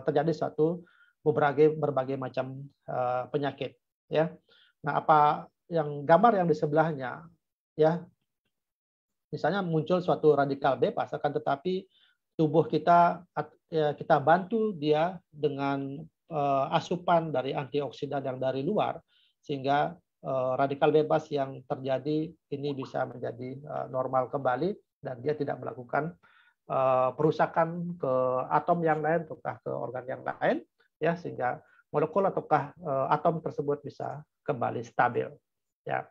terjadi berbagai macam penyakit ya. Nah, apa yang gambar yang di sebelahnya ya, misalnya muncul suatu radikal bebas, akan tetapi tubuh kita bantu dia dengan asupan dari antioksidan yang dari luar, sehingga radikal bebas yang terjadi ini bisa menjadi normal kembali dan dia tidak melakukan perusakan ke atom yang lain ataukah ke organ yang lain ya, sehingga molekul ataukah atom tersebut bisa kembali stabil. Ya,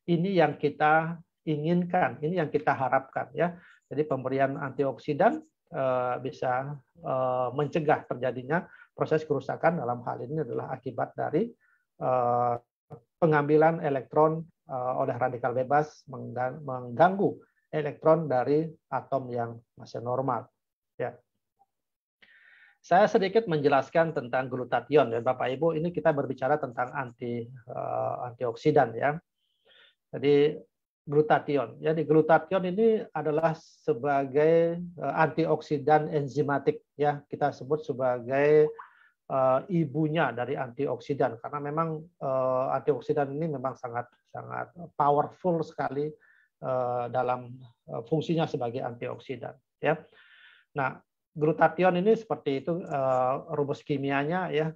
ini yang kita inginkan, ini yang kita harapkan ya. Jadi pemberian antioksidan bisa mencegah terjadinya proses kerusakan, dalam hal ini adalah akibat dari pengambilan elektron oleh radikal bebas mengganggu elektron dari atom yang masih normal. Ya. Saya sedikit menjelaskan tentang glutathione ya Bapak Ibu. Ini kita berbicara tentang antioksidan ya. Jadi glutathione. Jadi glutathione ini adalah sebagai antioksidan enzimatik ya. Kita sebut sebagai ibunya dari antioksidan karena memang antioksidan ini memang sangat powerful sekali dalam fungsinya sebagai antioksidan ya. Nah, glutathione ini seperti itu rumus kimianya ya,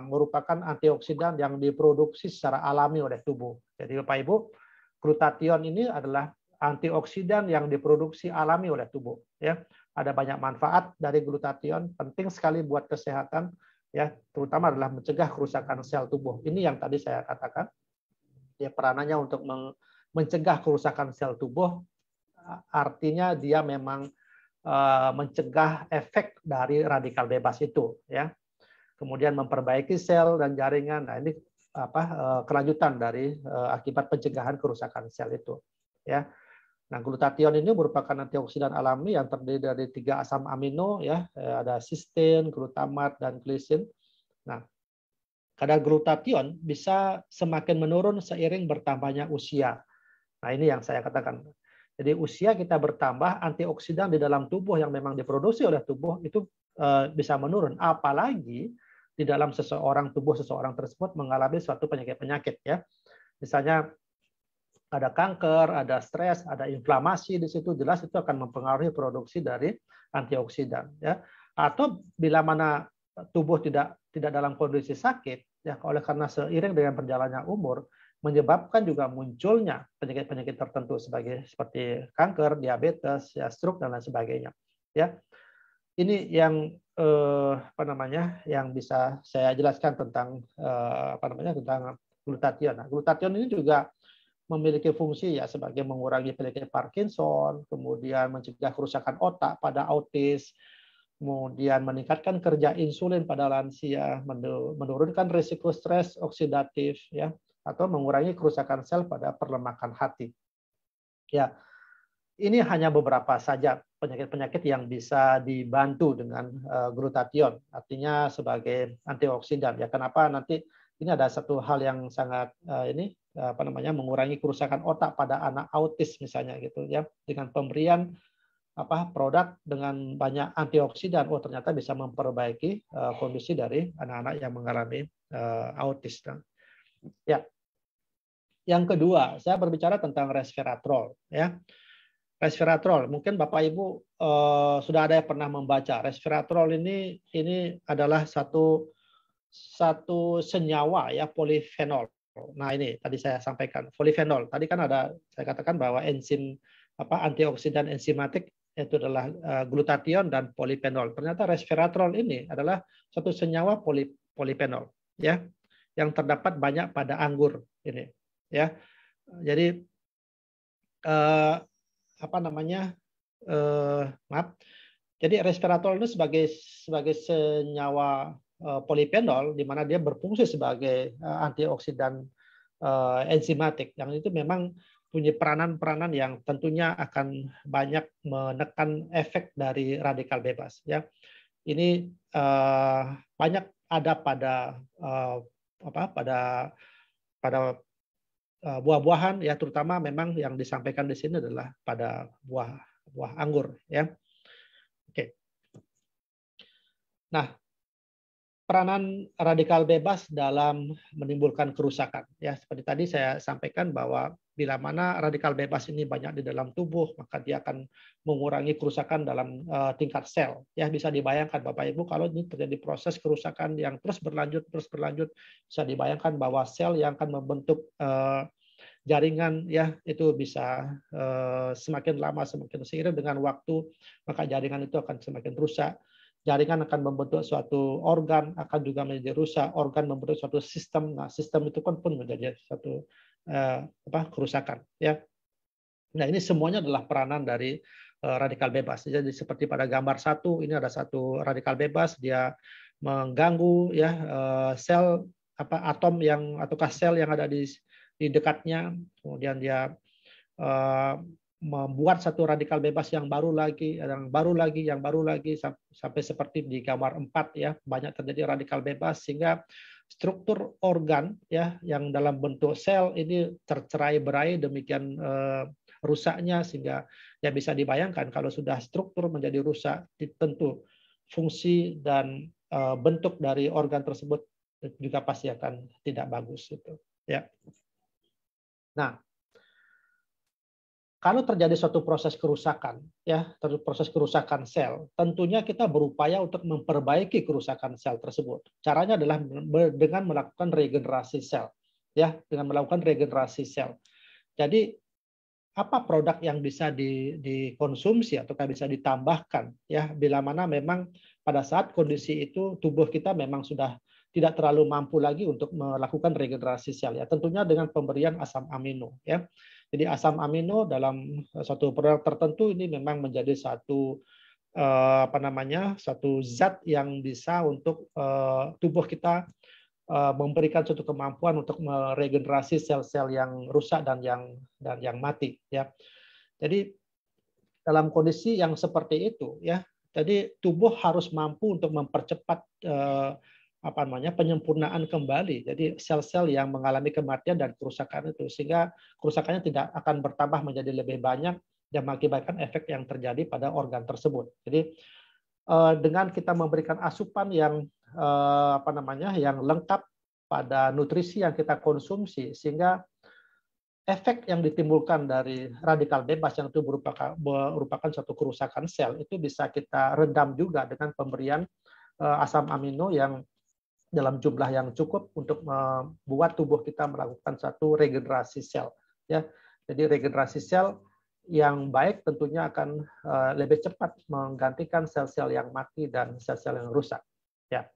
merupakan antioksidan yang diproduksi secara alami oleh tubuh. Jadi Bapak Ibu, glutathione ini adalah antioksidan yang diproduksi alami oleh tubuh ya. Ada banyak manfaat dari glutathione, penting sekali buat kesehatan ya, terutama adalah mencegah kerusakan sel tubuh. Ini yang tadi saya katakan. Ya, peranannya untuk mencegah kerusakan sel tubuh, artinya dia memang mencegah efek dari radikal bebas itu ya. Kemudian memperbaiki sel dan jaringan. Nah, ini kelanjutan dari akibat pencegahan kerusakan sel itu ya. Nah, glutathione ini merupakan antioksidan alami yang terdiri dari 3 asam amino ya, ada cysteine, glutamat dan glisin. Nah, kadar glutathione bisa semakin menurun seiring bertambahnya usia. Nah, ini yang saya katakan. Jadi usia kita bertambah, antioksidan di dalam tubuh yang memang diproduksi oleh tubuh itu bisa menurun. Apalagi di dalam tubuh seseorang tersebut mengalami suatu penyakit-penyakit ya. Misalnya ada kanker, ada stres, ada inflamasi di situ, jelas itu akan mempengaruhi produksi dari antioksidan ya. Atau bila mana tubuh tidak dalam kondisi sakit ya, oleh karena seiring dengan berjalannya umur menyebabkan juga munculnya penyakit-penyakit tertentu seperti kanker, diabetes, ya, stroke dan lain sebagainya. Ya, ini yang yang bisa saya jelaskan tentang tentang glutathione. Nah, glutathione ini juga memiliki fungsi ya sebagai mengurangi penyakit Parkinson, kemudian mencegah kerusakan otak pada autis, kemudian meningkatkan kerja insulin pada lansia, menurunkan risiko stres oksidatif ya, atau mengurangi kerusakan sel pada perlemakan hati. Ya, ini hanya beberapa saja penyakit-penyakit yang bisa dibantu dengan glutathione, artinya sebagai antioksidan. Ya, kenapa nanti ini ada satu hal yang sangat mengurangi kerusakan otak pada anak autis misalnya gitu ya, dengan pemberian produk dengan banyak antioksidan, ternyata bisa memperbaiki kondisi dari anak-anak yang mengalami autis. Ya, yang kedua saya berbicara tentang resveratrol ya. Resveratrol, mungkin Bapak Ibu sudah ada yang pernah membaca. Resveratrol ini adalah satu senyawa ya, polifenol. Nah, ini tadi saya sampaikan, polifenol. Tadi kan saya katakan bahwa enzim antioksidan enzimatik itu adalah glutathione dan polifenol. Ternyata resveratrol ini adalah satu senyawa polifenol ya, yang terdapat banyak pada anggur ini ya. Jadi jadi resveratrol ini sebagai senyawa polifenol, di mana dia berfungsi sebagai antioksidan enzimatik, yang itu memang punya peranan-peranan yang tentunya akan banyak menekan efek dari radikal bebas. Ya, ini banyak ada pada buah-buahan ya, terutama memang yang disampaikan di sini adalah pada buah anggur ya. Oke. Nah, peranan radikal bebas dalam menimbulkan kerusakan ya, seperti tadi saya sampaikan bahwa bila mana radikal bebas ini banyak di dalam tubuh, maka dia akan mengurangi kerusakan dalam tingkat sel ya. Bisa dibayangkan Bapak Ibu, kalau ini terjadi proses kerusakan yang terus berlanjut, bisa dibayangkan bahwa sel yang akan membentuk jaringan ya, itu bisa semakin lama semakin seiring dengan waktu, maka jaringan itu akan semakin rusak. Jaringan akan membentuk suatu organ, akan juga menjadi rusak. Organ membentuk suatu sistem. Nah, sistem itu kan pun menjadi suatu kerusakan. Ya. Nah, ini semuanya adalah peranan dari radikal bebas. Jadi seperti pada gambar 1, ini ada satu radikal bebas, dia mengganggu ya sel atom yang ataukah sel yang ada di dekatnya. Kemudian dia membuat satu radikal bebas yang baru lagi, sampai seperti di gambar 4 ya, banyak terjadi radikal bebas sehingga struktur organ ya yang dalam bentuk sel ini tercerai-berai demikian rusaknya, sehingga ya bisa dibayangkan kalau sudah struktur menjadi rusak, tentu fungsi dan bentuk dari organ tersebut juga pasti akan tidak bagus itu ya. Nah, kalau terjadi suatu proses kerusakan, ya, proses kerusakan sel, tentunya kita berupaya untuk memperbaiki kerusakan sel tersebut. Caranya adalah dengan melakukan regenerasi sel, ya, dengan melakukan regenerasi sel. Jadi apa produk yang bisa dikonsumsi atau bisa ditambahkan, ya, bila mana memang pada saat kondisi itu tubuh kita memang sudah tidak terlalu mampu lagi untuk melakukan regenerasi sel, ya, tentunya dengan pemberian asam amino, ya. Jadi asam amino dalam suatu produk tertentu ini memang menjadi satu satu zat yang bisa untuk tubuh kita memberikan suatu kemampuan untuk meregenerasi sel-sel yang rusak dan yang mati ya. Jadi dalam kondisi yang seperti itu ya, jadi tubuh harus mampu untuk mempercepat penyempurnaan kembali. Jadi sel-sel yang mengalami kematian dan kerusakan itu, sehingga kerusakannya tidak akan bertambah menjadi lebih banyak dan mengakibatkan efek yang terjadi pada organ tersebut. Jadi dengan kita memberikan asupan yang yang lengkap pada nutrisi yang kita konsumsi, sehingga efek yang ditimbulkan dari radikal bebas yang itu merupakan suatu kerusakan sel itu bisa kita redam juga dengan pemberian asam amino yang dalam jumlah yang cukup untuk membuat tubuh kita melakukan satu regenerasi sel. Ya, jadi regenerasi sel yang baik tentunya akan lebih cepat menggantikan sel-sel yang mati dan sel-sel yang rusak. Ya.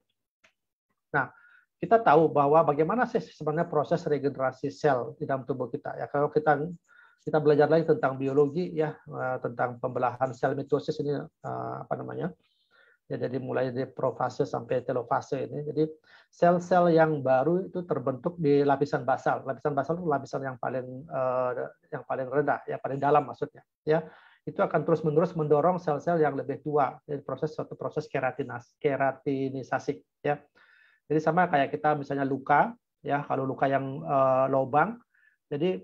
Nah, kita tahu bahwa bagaimana sih sebenarnya proses regenerasi sel di dalam tubuh kita. Ya, kalau kita belajar lagi tentang biologi, ya, tentang pembelahan sel mitosis ini ya, jadi mulai dari profase sampai telofase ini. Jadi sel-sel yang baru itu terbentuk di lapisan basal. Lapisan basal itu lapisan yang paling rendah, ya paling dalam maksudnya. Ya, itu akan terus-menerus mendorong sel-sel yang lebih tua. Jadi suatu proses keratinisasi. Ya, jadi sama kayak kita misalnya luka, ya kalau luka yang lubang, jadi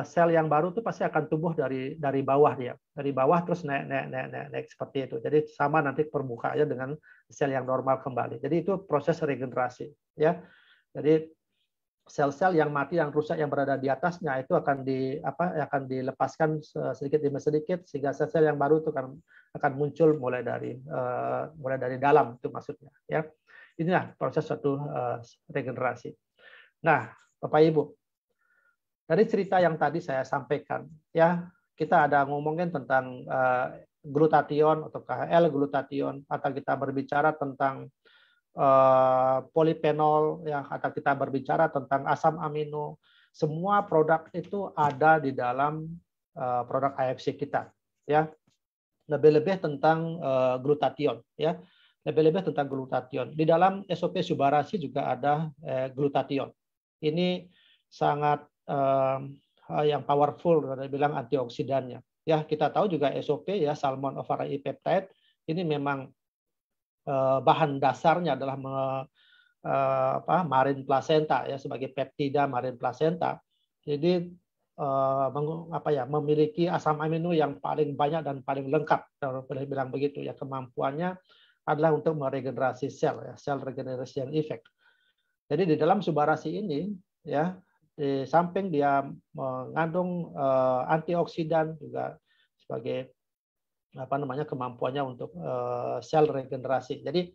sel yang baru itu pasti akan tumbuh dari bawah dia, dari bawah terus naik seperti itu. Jadi sama nanti permukaannya dengan sel yang normal kembali. Jadi itu proses regenerasi, ya. Jadi sel-sel yang mati, yang rusak, yang berada di atasnya itu akan dilepaskan sedikit demi sedikit sehingga sel-sel yang baru itu akan muncul mulai dari dalam itu maksudnya, ya. Inilah proses suatu regenerasi. Nah, Bapak Ibu, dari cerita yang tadi saya sampaikan, ya kita ada ngomongin tentang glutathione ataukah L-glutathione, atau kita berbicara tentang polifenol, ya, atau kita berbicara tentang asam amino. Semua produk itu ada di dalam produk AFC kita, ya. Lebih-lebih tentang glutathione, ya. Lebih-lebih tentang glutathione. Di dalam SOP Subarashi juga ada glutathione. Ini sangat yang powerful, kita bilang antioksidannya. Ya, kita tahu juga SOP, ya, salmon ovari peptide ini memang bahan dasarnya adalah marin placenta, ya, sebagai peptida marin placenta. Jadi memiliki asam amino yang paling banyak dan paling lengkap, kalau boleh bilang begitu, ya. Kemampuannya adalah untuk meregenerasi sel, ya, cell regeneration effect. Jadi di dalam Subarashi ini, ya, di samping dia mengandung antioksidan juga sebagai kemampuannya untuk sel regenerasi. Jadi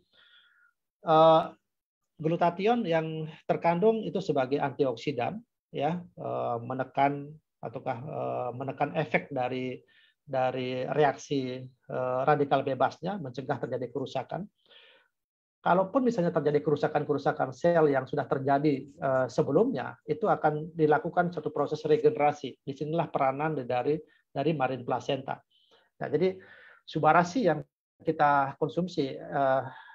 glutathione yang terkandung itu sebagai antioksidan, ya, menekan efek dari reaksi radikal bebasnya, mencegah terjadi kerusakan. Kalaupun misalnya terjadi kerusakan sel yang sudah terjadi sebelumnya, itu akan dilakukan satu proses regenerasi. Disinilah peranan dari marin placenta. Nah, jadi Subarashi yang kita konsumsi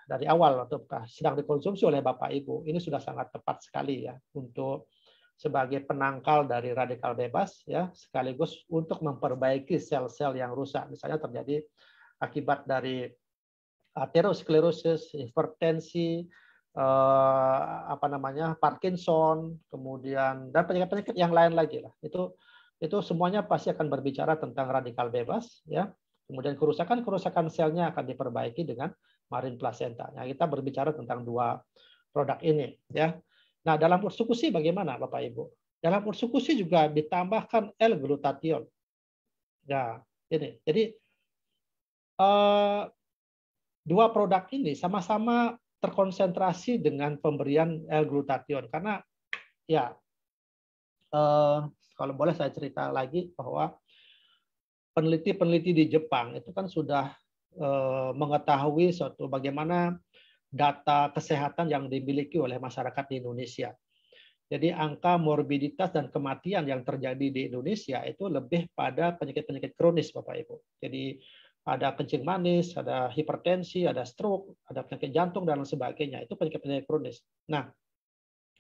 dari awal atau sedang dikonsumsi oleh Bapak Ibu, ini sudah sangat tepat sekali, ya, untuk sebagai penangkal dari radikal bebas, ya, sekaligus untuk memperbaiki sel-sel yang rusak, misalnya terjadi akibat dari aterosklerosis, hipertensi, Parkinson, kemudian dan penyakit-penyakit yang lain lagi lah. Itu semuanya pasti akan berbicara tentang radikal bebas, ya. Kemudian kerusakan selnya akan diperbaiki dengan marin placenta. Nah, kita berbicara tentang dua produk ini, ya. Nah, dalam ursikusi bagaimana, Bapak Ibu? Dalam ursikusi juga ditambahkan L-glutathione. Nah, ini. Jadi dua produk ini sama-sama terkonsentrasi dengan pemberian L-glutathione, karena, ya, kalau boleh saya cerita lagi bahwa peneliti-peneliti di Jepang itu kan sudah mengetahui suatu bagaimana data kesehatan yang dimiliki oleh masyarakat di Indonesia. Jadi angka morbiditas dan kematian yang terjadi di Indonesia itu lebih pada penyakit-penyakit kronis, Bapak Ibu. Jadi ada kencing manis, ada hipertensi, ada stroke, ada penyakit jantung dan lain sebagainya. Itu penyakit-penyakit kronis. Nah,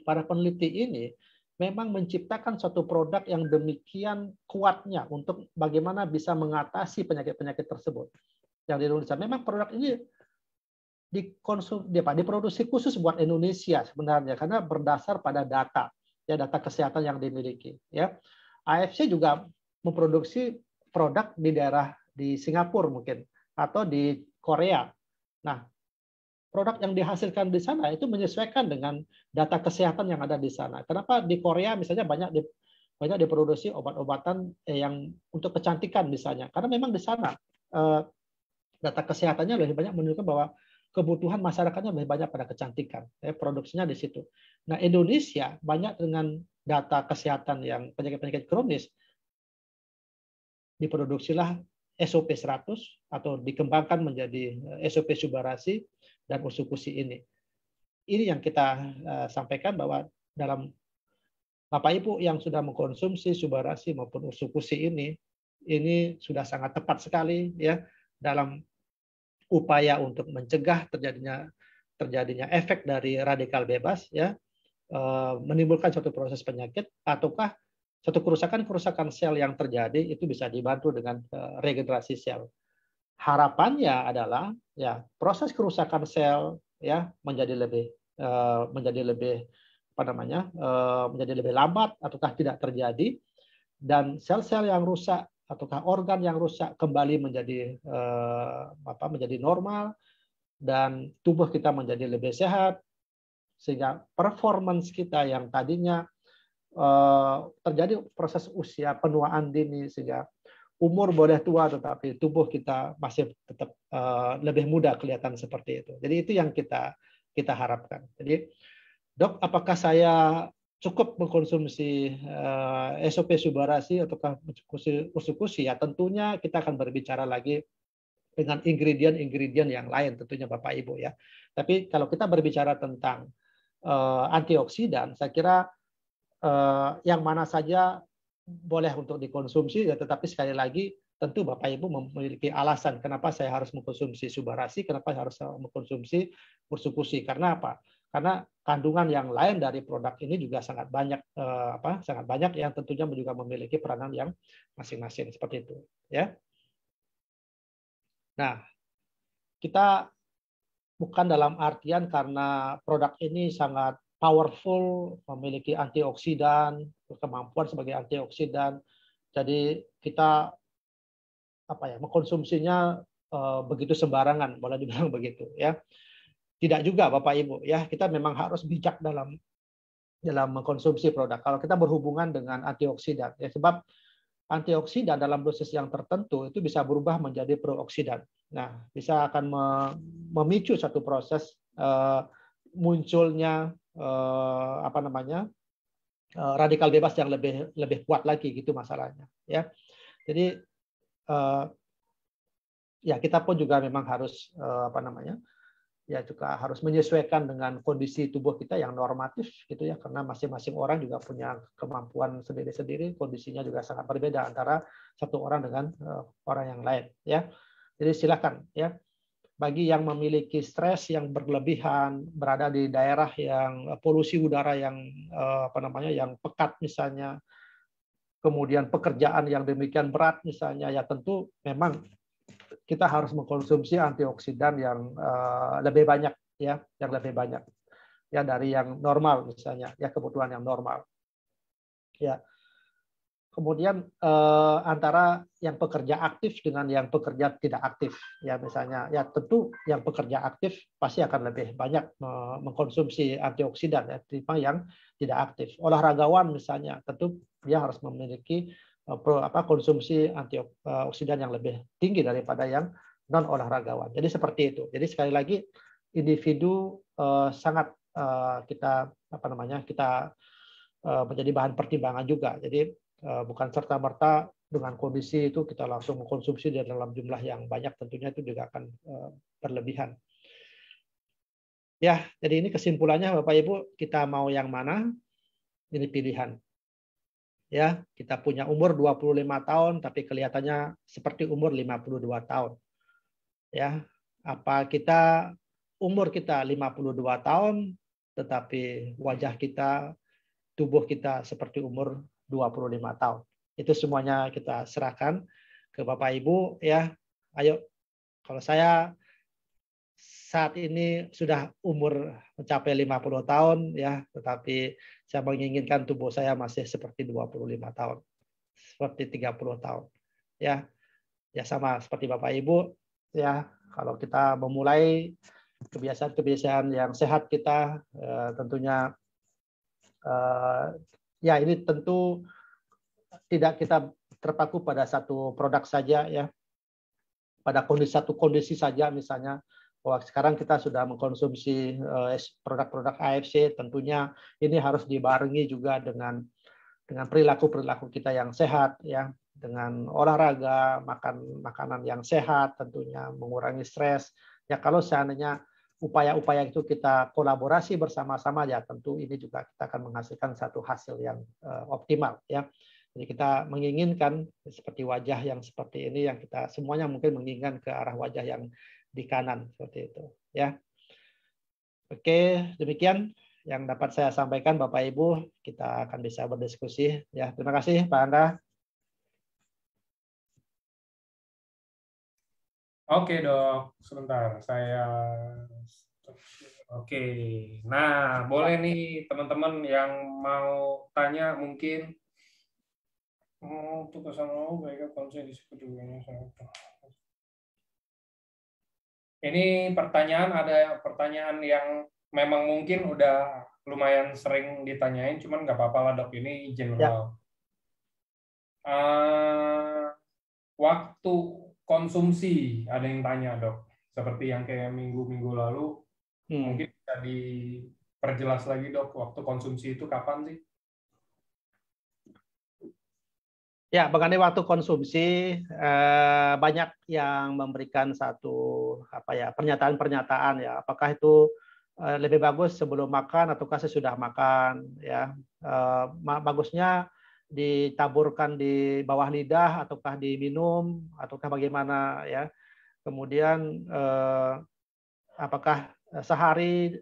para peneliti ini memang menciptakan suatu produk yang demikian kuatnya untuk bagaimana bisa mengatasi penyakit-penyakit tersebut. Yang di Indonesia memang produk ini diproduksi khusus buat Indonesia sebenarnya, karena berdasar pada data, ya, data kesehatan yang dimiliki, ya. AFC juga memproduksi produk di daerah di Singapura mungkin atau di Korea. Nah, produk yang dihasilkan di sana itu menyesuaikan dengan data kesehatan yang ada di sana. Kenapa di Korea misalnya banyak diproduksi obat-obatan yang untuk kecantikan misalnya, karena memang di sana data kesehatannya lebih banyak menunjukkan bahwa kebutuhan masyarakatnya lebih banyak pada kecantikan, produksinya di situ. Nah, Indonesia banyak dengan data kesehatan yang penyakit-penyakit kronis, diproduksilah SOP 100 atau dikembangkan menjadi SOP Subarashi dan ursikusi ini. Ini yang kita sampaikan bahwa dalam Bapak Ibu yang sudah mengkonsumsi Subarashi maupun ursikusi ini sudah sangat tepat sekali, ya, dalam upaya untuk mencegah terjadinya terjadinya efek dari radikal bebas ya, menimbulkan suatu proses penyakit, ataukah suatu kerusakan sel yang terjadi itu bisa dibantu dengan regenerasi sel. Harapannya adalah ya proses kerusakan sel ya menjadi lebih apa namanya, menjadi lebih lambat ataukah tidak terjadi, dan sel-sel yang rusak ataukah organ yang rusak kembali menjadi normal, dan tubuh kita menjadi lebih sehat, sehingga performance kita yang tadinya terjadi proses usia penuaan dini, sehingga umur boleh tua tetapi tubuh kita masih tetap lebih muda kelihatan seperti itu. Jadi itu yang kita harapkan. Jadi, Dok, apakah saya cukup mengkonsumsi SOP Subarasi ataukah Usukushi? Ya tentunya kita akan berbicara lagi dengan ingredient yang lain tentunya Bapak Ibu ya. Tapi kalau kita berbicara tentang antioksidan, saya kira yang mana saja boleh untuk dikonsumsi, ya, tetapi sekali lagi tentu Bapak Ibu memiliki alasan kenapa saya harus mengkonsumsi Subarasi, kenapa saya harus mengkonsumsi Usukushi. Karena apa? Karena kandungan yang lain dari produk ini juga sangat banyak sangat banyak yang tentunya juga memiliki peranan yang masing-masing seperti itu ya. Nah, kita bukan dalam artian karena produk ini sangat powerful, memiliki antioksidan, kemampuan sebagai antioksidan, jadi kita mengkonsumsinya begitu sembarangan, boleh dibilang begitu ya. Tidak juga Bapak Ibu ya, kita memang harus bijak dalam mengkonsumsi produk. Kalau kita berhubungan dengan antioksidan, ya sebab antioksidan dalam dosis yang tertentu itu bisa berubah menjadi prooksidan. Nah, bisa akan memicu satu proses munculnya radikal bebas yang lebih kuat lagi gitu masalahnya ya. Jadi ya kita pun juga memang harus juga harus menyesuaikan dengan kondisi tubuh kita yang normatif gitu ya, karena masing-masing orang juga punya kemampuan sendiri-sendiri, kondisinya juga sangat berbeda antara satu orang dengan orang yang lain ya. Jadi silakan ya, bagi yang memiliki stres yang berlebihan, berada di daerah yang polusi udara yang yang pekat misalnya, kemudian pekerjaan yang demikian berat misalnya, ya tentu memang kita harus mengkonsumsi antioksidan yang lebih banyak ya, yang lebih banyak ya dari yang normal misalnya ya, kebutuhan yang normal ya. Kemudian antara yang pekerja aktif dengan yang pekerja tidak aktif ya, misalnya ya tentu yang pekerja aktif pasti akan lebih banyak mengkonsumsi antioksidan ya dibanding yang tidak aktif. Olahragawan misalnya tentu dia harus memiliki konsumsi antioksidan yang lebih tinggi daripada yang non olahragawan. Jadi seperti itu. Jadi sekali lagi individu sangat kita menjadi bahan pertimbangan juga. Jadi bukan serta-merta dengan kondisi itu kita langsung mengkonsumsi di dalam jumlah yang banyak, tentunya itu juga akan berlebihan. Ya, jadi ini kesimpulannya Bapak Ibu, kita mau yang mana? Ini pilihan. Ya, kita punya umur 25 tahun tapi kelihatannya seperti umur 52 tahun. Ya, apa umur kita 52 tahun tetapi wajah kita, tubuh kita seperti umur 25 tahun. Itu semuanya kita serahkan ke Bapak Ibu ya. Ayo, kalau saya saat ini sudah umur mencapai 50 tahun ya, tetapi saya menginginkan tubuh saya masih seperti 25 tahun. Seperti 30 tahun. Ya. Ya sama seperti Bapak Ibu ya, kalau kita memulai kebiasaan-kebiasaan yang sehat kita tentunya ya ini tentu tidak kita terpaku pada satu produk saja ya, pada satu kondisi saja, misalnya bahwa sekarang kita sudah mengkonsumsi produk-produk AFC, tentunya ini harus dibarengi juga dengan perilaku kita yang sehat ya, dengan olahraga, makan makanan yang sehat, tentunya mengurangi stres. Ya kalau seandainya upaya-upaya itu kita kolaborasi bersama-sama, ya tentu ini juga kita akan menghasilkan satu hasil yang optimal ya. Jadi kita menginginkan seperti wajah yang seperti ini, yang kita semuanya mungkin menginginkan ke arah wajah yang di kanan seperti itu ya. Oke, demikian yang dapat saya sampaikan Bapak Ibu. Kita akan bisa berdiskusi. Ya, terima kasih Pak Angga. Oke dok, sebentar saya. Oke, nah boleh nih teman-teman yang mau tanya mungkin. Untuk kesana mereka konsen disebut juga. Ini pertanyaan, ada pertanyaan yang memang mungkin udah lumayan sering ditanyain, cuman nggak apa-apa lah dok, ini Ya. general. Waktu konsumsi ada yang tanya dok, seperti yang kayak minggu-minggu lalu, mungkin bisa diperjelas lagi dok, waktu konsumsi itu kapan sih? Ya, mengenai waktu konsumsi banyak yang memberikan satu pernyataan-pernyataan ya. Apakah itu lebih bagus sebelum makan ataukah sesudah makan ya. Bagusnya ditaburkan di bawah lidah ataukah diminum ataukah bagaimana ya. Kemudian apakah sehari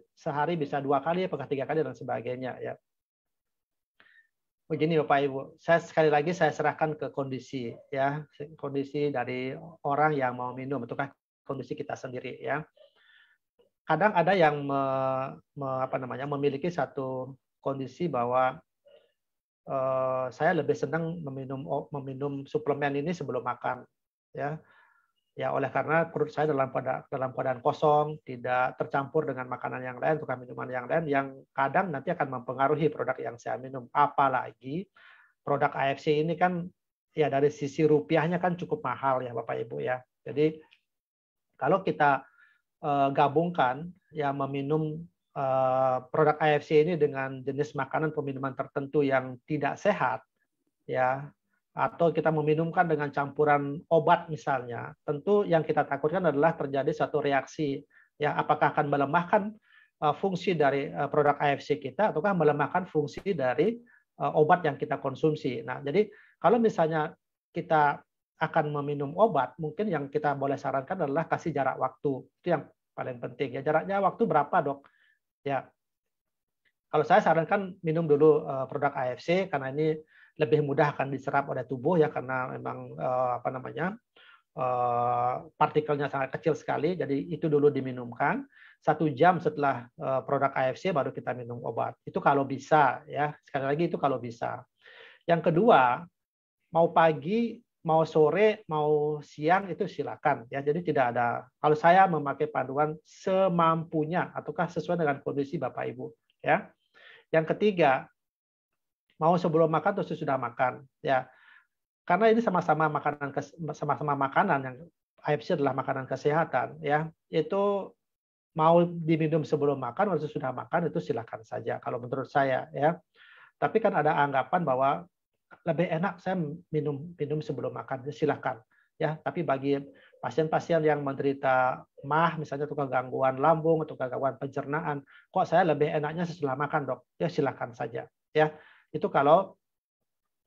bisa 2 kali apakah 3 kali dan sebagainya ya. Begini Bapak Ibu, sekali lagi saya serahkan ke kondisi ya, kondisi dari orang yang mau minum ataukah kondisi kita sendiri ya. Kadang ada yang memiliki satu kondisi bahwa saya lebih senang meminum suplemen ini sebelum makan ya. Ya oleh karena perut saya dalam keadaan kosong, tidak tercampur dengan makanan yang lain, atau minuman yang lain yang kadang nanti akan mempengaruhi produk yang saya minum. Apalagi produk AFC ini kan ya dari sisi rupiahnya kan cukup mahal ya Bapak Ibu ya. Jadi kalau kita gabungkan ya meminum produk AFC ini dengan jenis makanan peminuman tertentu yang tidak sehat ya, atau kita meminumkan dengan campuran obat misalnya, tentu yang kita takutkan adalah terjadi satu reaksi ya, apakah akan melemahkan fungsi dari produk AFC kita ataukah melemahkan fungsi dari obat yang kita konsumsi. Nah, jadi kalau misalnya kita akan meminum obat, mungkin yang kita boleh sarankan adalah kasih jarak waktu. Itu yang paling penting ya. Jaraknya waktu berapa, Dok? Ya. Kalau saya sarankan minum dulu produk AFC karena ini lebih mudah akan diserap oleh tubuh ya karena memang partikelnya sangat kecil sekali, jadi itu dulu diminumkan. 1 jam setelah produk AFC baru kita minum obat. Itu kalau bisa ya. Sekali lagi itu kalau bisa. Yang kedua, mau pagi, mau sore, mau siang itu silakan ya. Jadi tidak ada. Kalau saya memakai panduan semampunya ataukah sesuai dengan kondisi Bapak Ibu ya. Yang ketiga, mau sebelum makan atau sesudah makan ya. Karena ini sama-sama makanan yang AFC adalah makanan kesehatan ya. Itu mau diminum sebelum makan atau sesudah makan itu silakan saja kalau menurut saya ya. Tapi kan ada anggapan bahwa lebih enak saya minum sebelum makan, silakan ya. Tapi bagi pasien-pasien yang menderita MAH misalnya atau gangguan lambung atau gangguan pencernaan, kok saya lebih enaknya setelah makan, Dok? Ya silakan saja ya. Itu kalau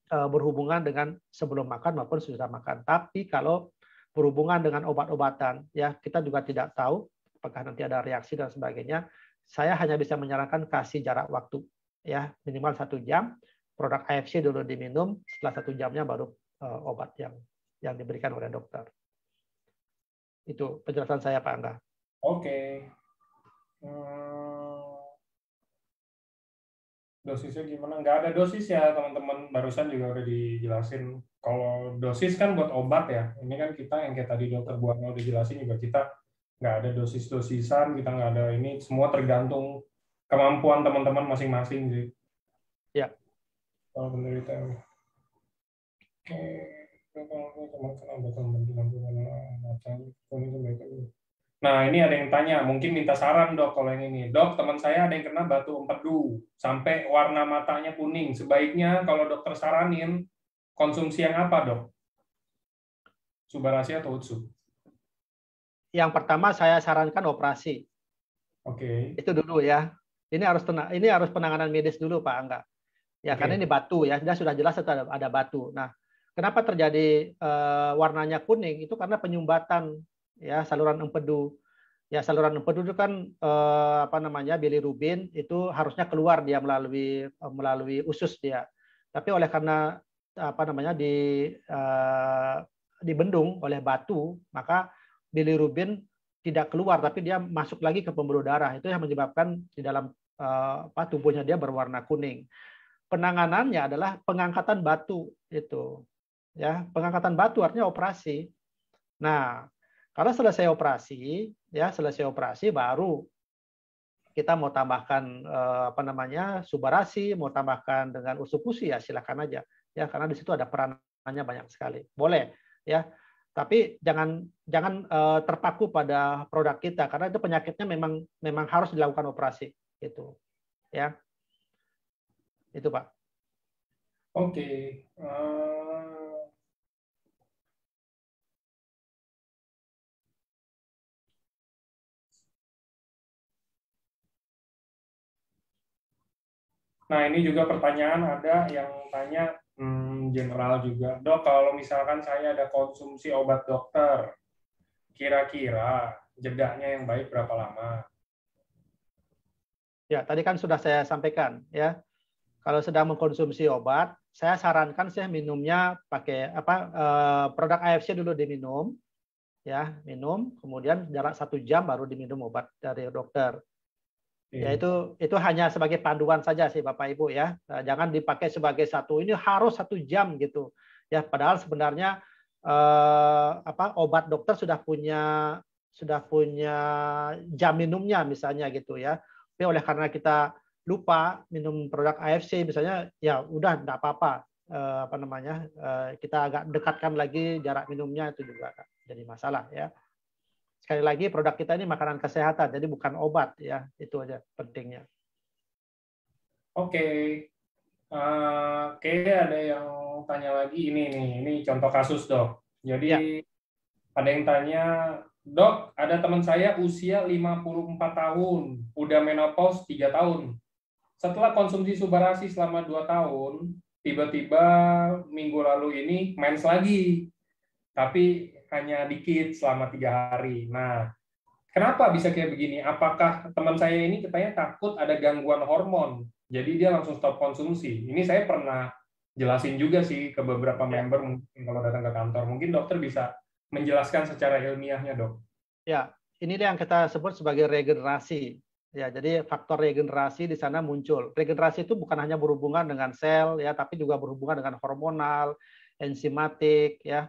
berhubungan dengan sebelum makan maupun sesudah makan. Tapi kalau berhubungan dengan obat-obatan, ya kita juga tidak tahu apakah nanti ada reaksi dan sebagainya. Saya hanya bisa menyarankan kasih jarak waktu, ya minimal 1 jam. Produk AFC dulu diminum, setelah 1 jamnya baru obat yang diberikan oleh dokter. Itu penjelasan saya, Pak Angga. Oke. Dosisnya gimana? Nggak ada dosis ya teman-teman, barusan juga udah dijelasin. Kalau dosis kan buat obat ya, ini kan kita yang kayak tadi dokter Buana udah jelasin juga, kita nggak ada dosis-dosisan, kita nggak ada ini, semua tergantung kemampuan teman-teman masing-masing sih. Ya. Kalau penderita. Oke. Nah, ini ada yang tanya, mungkin minta saran dok kalau yang ini. Dok, teman saya ada yang kena batu empedu, sampai warna matanya kuning. Sebaiknya kalau dokter saranin, konsumsi yang apa dok? Subarasi atau Utsu? Yang pertama saya sarankan operasi. Oke. Itu dulu ya. Ini harus penanganan medis dulu Pak Angga. Ya, karena ini batu ya, sudah jelas itu ada batu. Nah, kenapa terjadi warnanya kuning? Itu karena penyumbatan ya saluran empedu. Ya, saluran empedu itu kan apa namanya, bilirubin itu harusnya keluar dia melalui usus dia. Tapi oleh karena apa namanya dibendung oleh batu, maka bilirubin tidak keluar tapi dia masuk lagi ke pembuluh darah. Itu yang menyebabkan di dalam apa tubuhnya dia berwarna kuning. Penanganannya adalah pengangkatan batu itu. Ya, pengangkatan batu artinya operasi. Nah, kalau selesai operasi baru kita mau tambahkan apa namanya subarasi, mau tambahkan dengan usupusi ya silakan aja ya karena di situ ada peranannya banyak sekali. Boleh ya. Tapi jangan terpaku pada produk kita karena itu penyakitnya memang harus dilakukan operasi gitu. Ya. Itu, Pak. Oke. Nah, ini juga pertanyaan ada yang tanya general juga. Dok, kalau misalkan saya ada konsumsi obat dokter, kira-kira jedanya yang baik berapa lama? Ya, tadi kan sudah saya sampaikan ya. Kalau sedang mengkonsumsi obat, saya sarankan saya minumnya pakai apa produk AFC dulu diminum, ya minum, kemudian jarak 1 jam baru diminum obat dari dokter. Ya itu hanya sebagai panduan saja sih Bapak Ibu ya, jangan dipakai sebagai satu ini harus 1 jam gitu. Ya padahal sebenarnya apa obat dokter sudah punya jam minumnya misalnya gitu ya. Tapi oleh karena kita lupa minum produk AFC misalnya ya udah enggak apa-apa apa namanya kita agak dekatkan lagi jarak minumnya itu juga jadi masalah ya. Sekali lagi produk kita ini makanan kesehatan jadi bukan obat ya, itu aja pentingnya. Oke. Kayaknya ada yang tanya lagi ini contoh kasus dok. Jadi Ya. ada yang tanya, dok, ada teman saya usia 54 tahun, udah menopause 3 tahun. Setelah konsumsi subarasi selama 2 tahun, tiba-tiba minggu lalu ini mens lagi, tapi hanya dikit selama 3 hari. Nah, kenapa bisa kayak begini? Apakah teman saya ini katanya takut ada gangguan hormon, jadi dia langsung stop konsumsi. Ini saya pernah jelasin juga sih ke beberapa member mungkin kalau datang ke kantor. Mungkin dokter bisa menjelaskan secara ilmiahnya, dok. Ya, ini yang kita sebut sebagai regenerasi. Ya, jadi faktor regenerasi di sana muncul. Regenerasi itu bukan hanya berhubungan dengan sel ya, tapi juga berhubungan dengan hormonal, enzimatik ya,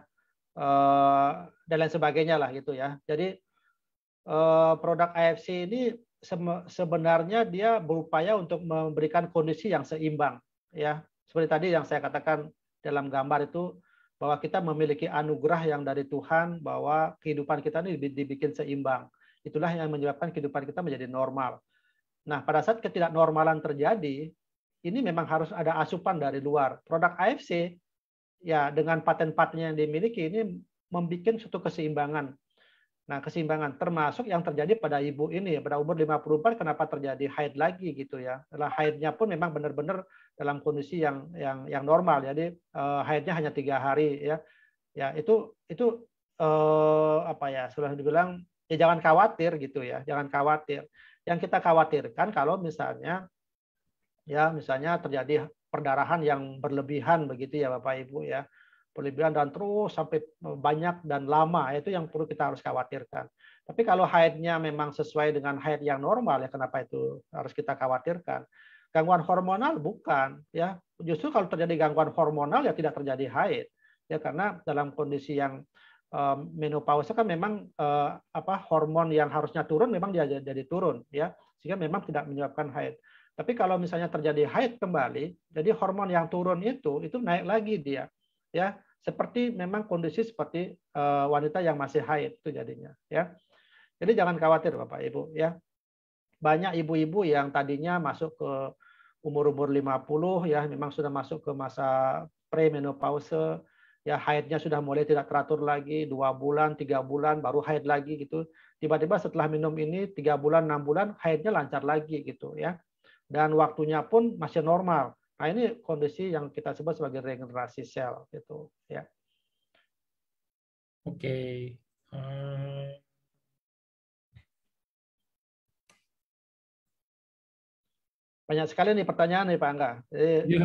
dan lain sebagainya lah gitu ya. Jadi produk AFC ini sebenarnya dia berupaya untuk memberikan kondisi yang seimbang ya. Seperti tadi yang saya katakan dalam gambar itu bahwa kita memiliki anugerah yang dari Tuhan bahwa kehidupan kita ini dibikin seimbang. Itulah yang menyebabkan kehidupan kita menjadi normal. Nah, pada saat ketidaknormalan terjadi, ini memang harus ada asupan dari luar. Produk AFC ya dengan paten-patennya yang dimiliki ini membuat suatu keseimbangan. Nah, keseimbangan termasuk yang terjadi pada ibu ini pada umur 54 kenapa terjadi haid lagi gitu ya. Setelah haidnya pun memang benar-benar dalam kondisi yang normal. Jadi haidnya hanya 3 hari ya. Ya, itu apa ya, sudah dibilang ya jangan khawatir gitu ya. Jangan khawatir. Yang kita khawatirkan kalau misalnya terjadi perdarahan yang berlebihan begitu ya Bapak Ibu ya. Berlebihan dan terus sampai banyak dan lama, itu yang perlu kita harus khawatirkan. Tapi kalau haidnya memang sesuai dengan haid yang normal ya kenapa itu harus kita khawatirkan? Gangguan hormonal bukan ya. Justru kalau terjadi gangguan hormonal ya tidak terjadi haid. Ya karena dalam kondisi yang menopause kan memang hormon yang harusnya turun memang dia jadi turun ya. Sehingga memang tidak menyebabkan haid. Tapi kalau misalnya terjadi haid kembali, jadi hormon yang turun itu naik lagi dia. Ya, seperti memang kondisi seperti wanita yang masih haid itu jadinya ya. Jadi jangan khawatir Bapak Ibu ya. Banyak ibu-ibu yang tadinya masuk ke umur-umur 50 ya memang sudah masuk ke masa premenopause ya, haidnya sudah mulai tidak teratur lagi, 2 bulan, 3 bulan baru haid lagi gitu. Tiba-tiba setelah minum ini 3 bulan, 6 bulan haidnya lancar lagi gitu ya. Dan waktunya pun masih normal. Nah, ini kondisi yang kita sebut sebagai regenerasi sel gitu ya. Oke. Banyak sekali nih pertanyaan nih Pak Angga. Jadi,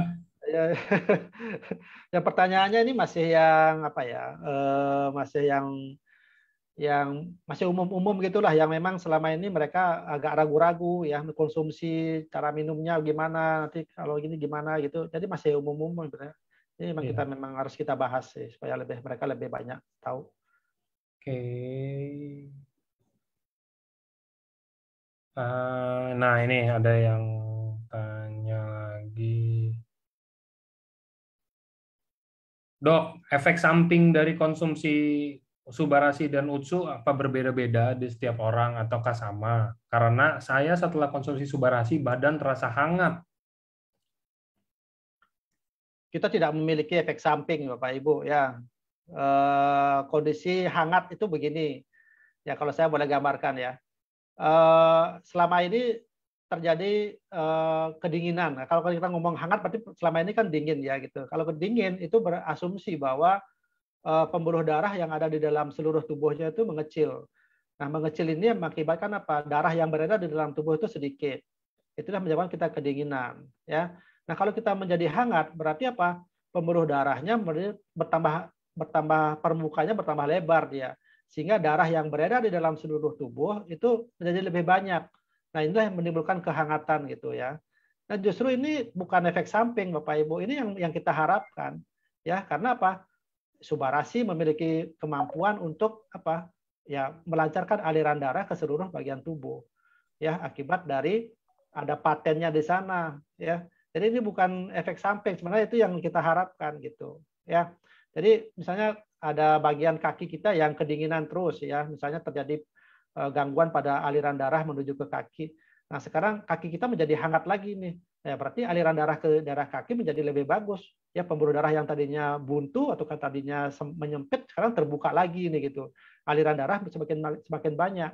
Iya. ya pertanyaannya ini masih yang apa ya? Masih yang masih umum-umum gitulah, yang memang selama ini mereka agak ragu-ragu ya konsumsi, cara minumnya gimana, nanti kalau gini gimana gitu. Jadi masih umum-umum sebenarnya. Ini memang kita Iya. memang harus kita bahas sih supaya mereka lebih banyak tahu. Oke. Nah, ini ada yang tanya lagi. Dok, efek samping dari konsumsi Subarasi dan Utsu apa berbeda-beda di setiap orang ataukah sama? Karena saya setelah konsumsi Subarasi badan terasa hangat. Kita tidak memiliki efek samping Bapak Ibu ya. Kondisi hangat itu begini. Ya kalau saya boleh gambarkan ya. Selama ini terjadi kedinginan. Nah, kalau kita ngomong hangat berarti selama ini kan dingin ya gitu. Kalau dingin itu berasumsi bahwa pembuluh darah yang ada di dalam seluruh tubuhnya itu mengecil. Nah, mengecil ini mengakibatkan apa? Darah yang beredar di dalam tubuh itu sedikit. Itulah menyebabkan kita kedinginan ya. Nah, kalau kita menjadi hangat berarti apa? Pembuluh darahnya bertambah permukaannya bertambah lebar dia. Sehingga darah yang beredar di dalam seluruh tubuh itu menjadi lebih banyak. Nah, inilah yang menimbulkan kehangatan gitu ya. Nah, justru ini bukan efek samping Bapak Ibu, ini yang kita harapkan. Ya, karena apa? Subarasi memiliki kemampuan untuk apa? Ya, melancarkan aliran darah ke seluruh bagian tubuh. Ya, akibat dari ada patennya di sana, ya. Jadi ini bukan efek samping, sebenarnya itu yang kita harapkan gitu, ya. Jadi misalnya ada bagian kaki kita yang kedinginan terus ya, misalnya terjadi gangguan pada aliran darah menuju ke kaki. Nah, sekarang kaki kita menjadi hangat lagi nih. Ya, berarti aliran darah ke daerah kaki menjadi lebih bagus. Ya, pembuluh darah yang tadinya buntu atau tadinya menyempit sekarang terbuka lagi nih gitu. Aliran darah semakin banyak.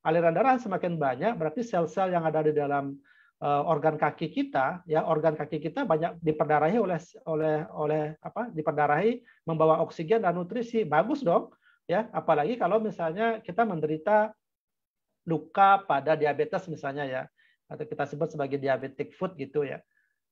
Aliran darah semakin banyak, berarti sel-sel yang ada di dalam organ kaki kita, ya organ kaki kita banyak diperdarahi diperdarahi membawa oksigen dan nutrisi. Bagus dong, ya. Apalagi kalau misalnya kita menderita luka pada diabetes misalnya ya, atau kita sebut sebagai diabetic foot gitu ya.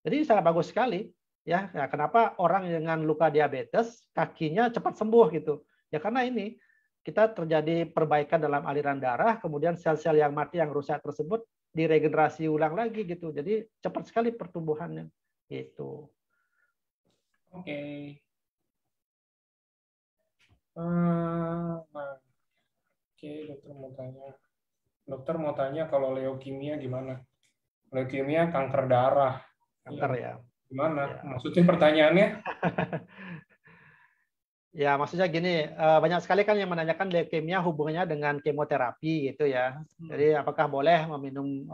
Jadi sangat bagus sekali, ya. Nah, kenapa orang dengan luka diabetes kakinya cepat sembuh gitu? Ya karena ini kita terjadi perbaikan dalam aliran darah, kemudian sel-sel yang mati yang rusak tersebut diregenerasi ulang lagi gitu. Jadi cepat sekali pertumbuhannya gitu. Oke. Nah, oke, dokter mau tanya kalau leukemia gimana? Leukemia kanker darah. Kanker ya. Gimana? Ya. Maksudnya pertanyaannya? Ya, maksudnya gini, banyak sekali kan yang menanyakan leukemia hubungannya dengan kemoterapi gitu ya. Jadi apakah boleh meminum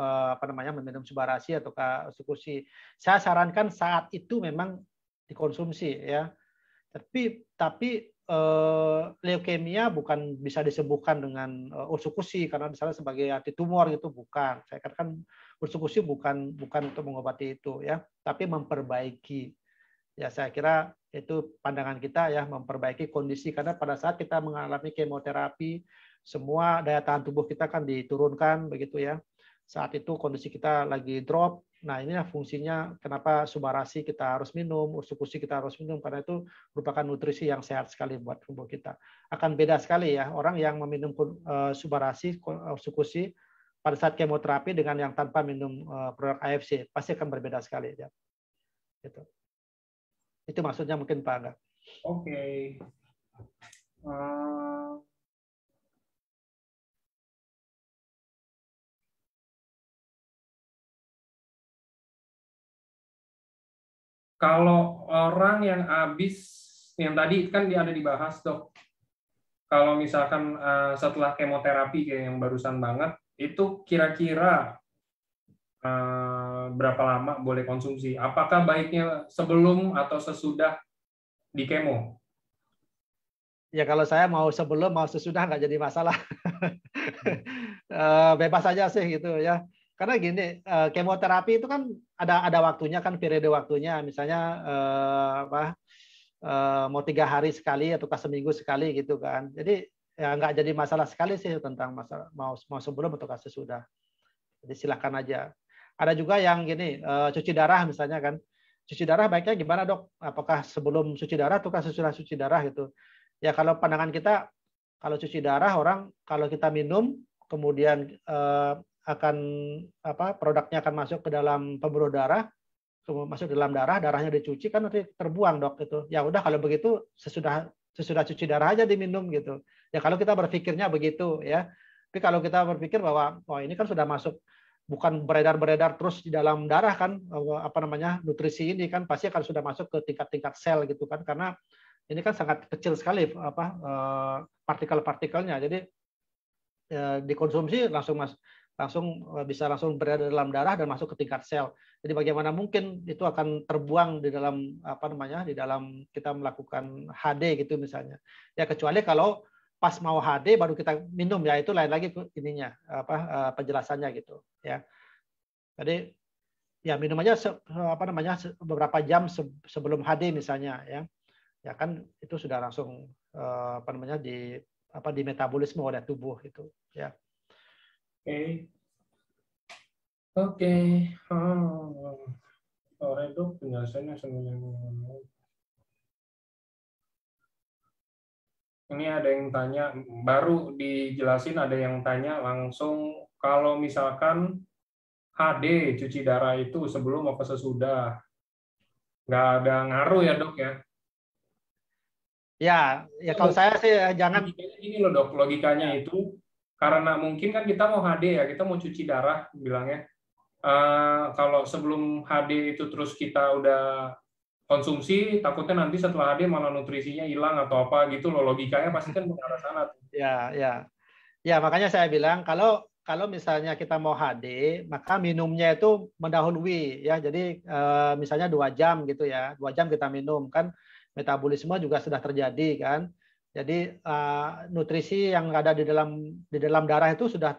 meminum Subarasi ataukah Utsukushi? Saya sarankan saat itu memang dikonsumsi ya. Tapi leukemia bukan bisa disembuhkan dengan Utsukushi karena misalnya sebagai anti tumor gitu, bukan. Saya katakan Utsukushi bukan untuk mengobati itu ya, tapi memperbaiki. Ya, saya kira itu pandangan kita ya, memperbaiki kondisi, karena pada saat kita mengalami kemoterapi semua daya tahan tubuh kita kan diturunkan begitu ya. Saat itu kondisi kita lagi drop. Nah, inilah fungsinya kenapa Subarasi kita harus minum, Utsukushi kita harus minum, karena itu merupakan nutrisi yang sehat sekali buat tubuh kita. Akan beda sekali ya orang yang meminum Subarasi, Utsukushi pada saat kemoterapi dengan yang tanpa minum produk AFC, pasti akan berbeda sekali ya. Gitu. Itu maksudnya mungkin Pak Angga. Oke. Kalau orang yang habis, yang tadi kan ada dibahas dok, kalau misalkan setelah kemoterapi kayak yang barusan banget, itu kira-kira berapa lama boleh konsumsi? Apakah baiknya sebelum atau sesudah di kemo? Ya kalau saya mau sebelum mau sesudah nggak jadi masalah. Bebas aja sih gitu ya. Karena gini, kemoterapi itu kan ada waktunya kan, periode waktunya. Misalnya mau 3 hari sekali atau seminggu sekali gitu kan. Jadi ya nggak jadi masalah sekali sih tentang masalah mau sebelum atau sesudah. Jadi silakan aja. Ada juga yang gini, cuci darah misalnya kan. Cuci darah baiknya gimana dok? Apakah sebelum cuci darah ataukah sesudah cuci darah gitu? Ya kalau pandangan kita, kalau cuci darah orang kalau kita minum kemudian akan produknya akan masuk ke dalam pembuluh darah, masuk dalam darah, darahnya dicuci kan nanti terbuang dok itu. Ya udah kalau begitu sesudah cuci darah aja diminum gitu. Ya kalau kita berpikirnya begitu ya. Tapi kalau kita berpikir bahwa ini kan sudah masuk, bukan beredar-beredar terus di dalam darah kan, nutrisi ini kan pasti akan sudah masuk ke tingkat-tingkat sel gitu kan, karena ini kan sangat kecil sekali partikel-partikelnya. Jadi dikonsumsi langsung bisa langsung berada dalam darah dan masuk ke tingkat sel. Jadi bagaimana mungkin itu akan terbuang di dalam di dalam kita melakukan HD gitu misalnya. Ya kecuali kalau pas mau HD baru kita minum, ya itu lain lagi ininya penjelasannya gitu ya. Jadi ya minum aja beberapa jam sebelum HD misalnya ya. Ya kan itu sudah langsung di metabolisme oleh tubuh itu ya. Oke. Sore itu penjelasannya ini ada yang tanya, baru dijelasin, ada yang tanya langsung kalau misalkan HD cuci darah itu sebelum apa sesudah, nggak ada ngaruh ya dok ya? Ya kalau saya sih jangan. Ini loh dok, logikanya itu karena mungkin kan kita mau HD ya, kita mau cuci darah bilangnya. Kalau sebelum HD itu terus kita udah konsumsi, takutnya nanti setelah HD malah nutrisinya hilang atau apa gitu loh, logikanya pasti kan mengarah sana. Ya makanya saya bilang kalau misalnya kita mau HD, maka minumnya itu mendahului ya. Jadi misalnya 2 jam gitu ya, 2 jam kita minum kan, metabolisme juga sudah terjadi kan. Jadi nutrisi yang ada di dalam darah itu sudah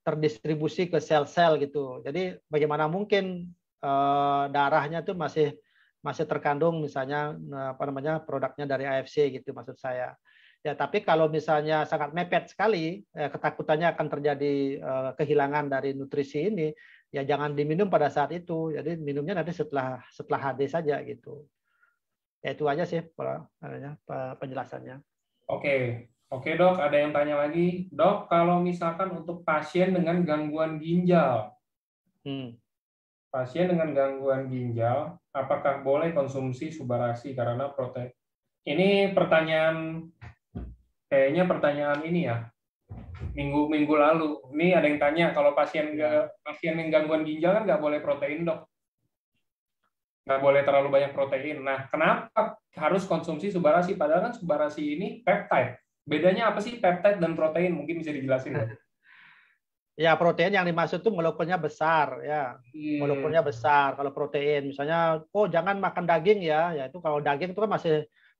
terdistribusi ke sel-sel gitu. Jadi bagaimana mungkin darahnya itu masih terkandung misalnya produknya dari AFC gitu maksud saya. Ya, tapi kalau misalnya sangat mepet sekali, ketakutannya akan terjadi kehilangan dari nutrisi ini, ya jangan diminum pada saat itu. Jadi minumnya nanti setelah HD saja gitu. Ya itu aja sih penjelasannya. Oke dok, ada yang tanya lagi, dok kalau misalkan untuk pasien dengan gangguan ginjal, apakah boleh konsumsi Subarasi karena protein? Ini kayaknya pertanyaan ini ya, minggu lalu. Ini ada yang tanya, kalau pasien yang gangguan ginjal kan nggak boleh protein dok, nggak boleh terlalu banyak protein. Nah, kenapa harus konsumsi Subarasi? Padahal kan Subarasi ini peptide. Bedanya apa sih peptide dan protein? Mungkin bisa dijelasin dok. Ya, protein yang dimaksud itu molekulnya besar ya. Molekulnya besar. Kalau protein misalnya jangan makan daging ya. Ya itu kalau daging itu kan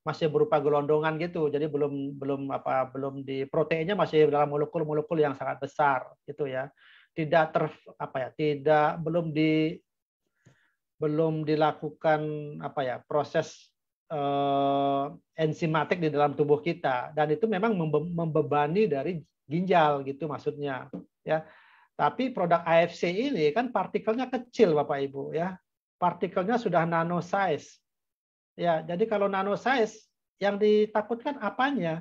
masih berupa gelondongan gitu. Jadi belum di proteinnya masih dalam molekul-molekul yang sangat besar gitu ya. Belum dilakukan proses enzimatik di dalam tubuh kita, dan itu memang membebani dari ginjal gitu maksudnya ya. Tapi produk AFC ini kan partikelnya kecil Bapak Ibu ya, partikelnya sudah nano size ya. Jadi kalau nano size yang ditakutkan apanya?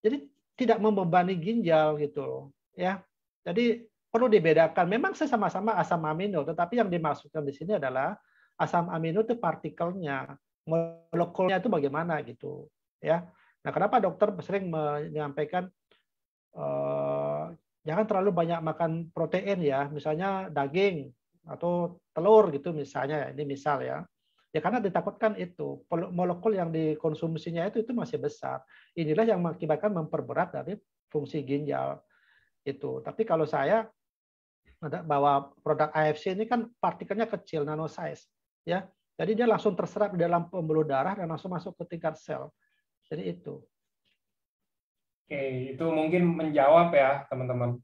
Jadi tidak membebani ginjal gitu ya. Jadi perlu dibedakan. Memang sama-sama asam amino, tetapi yang dimaksudkan di sini adalah asam amino itu partikelnya, molekulnya itu bagaimana gitu ya. Nah, kenapa dokter sering menyampaikan jangan terlalu banyak makan protein ya, misalnya daging atau telur gitu misalnya, ini misal ya. Ya karena ditakutkan itu molekul yang dikonsumsinya itu masih besar. Inilah yang mengakibatkan memperberat dari fungsi ginjal itu. Tapi kalau saya bahwa produk AFC ini kan partikelnya kecil, nano size ya. Jadi dia langsung terserap di dalam pembuluh darah dan langsung masuk ke tingkat sel. Jadi itu. Oke, itu mungkin menjawab ya teman-teman.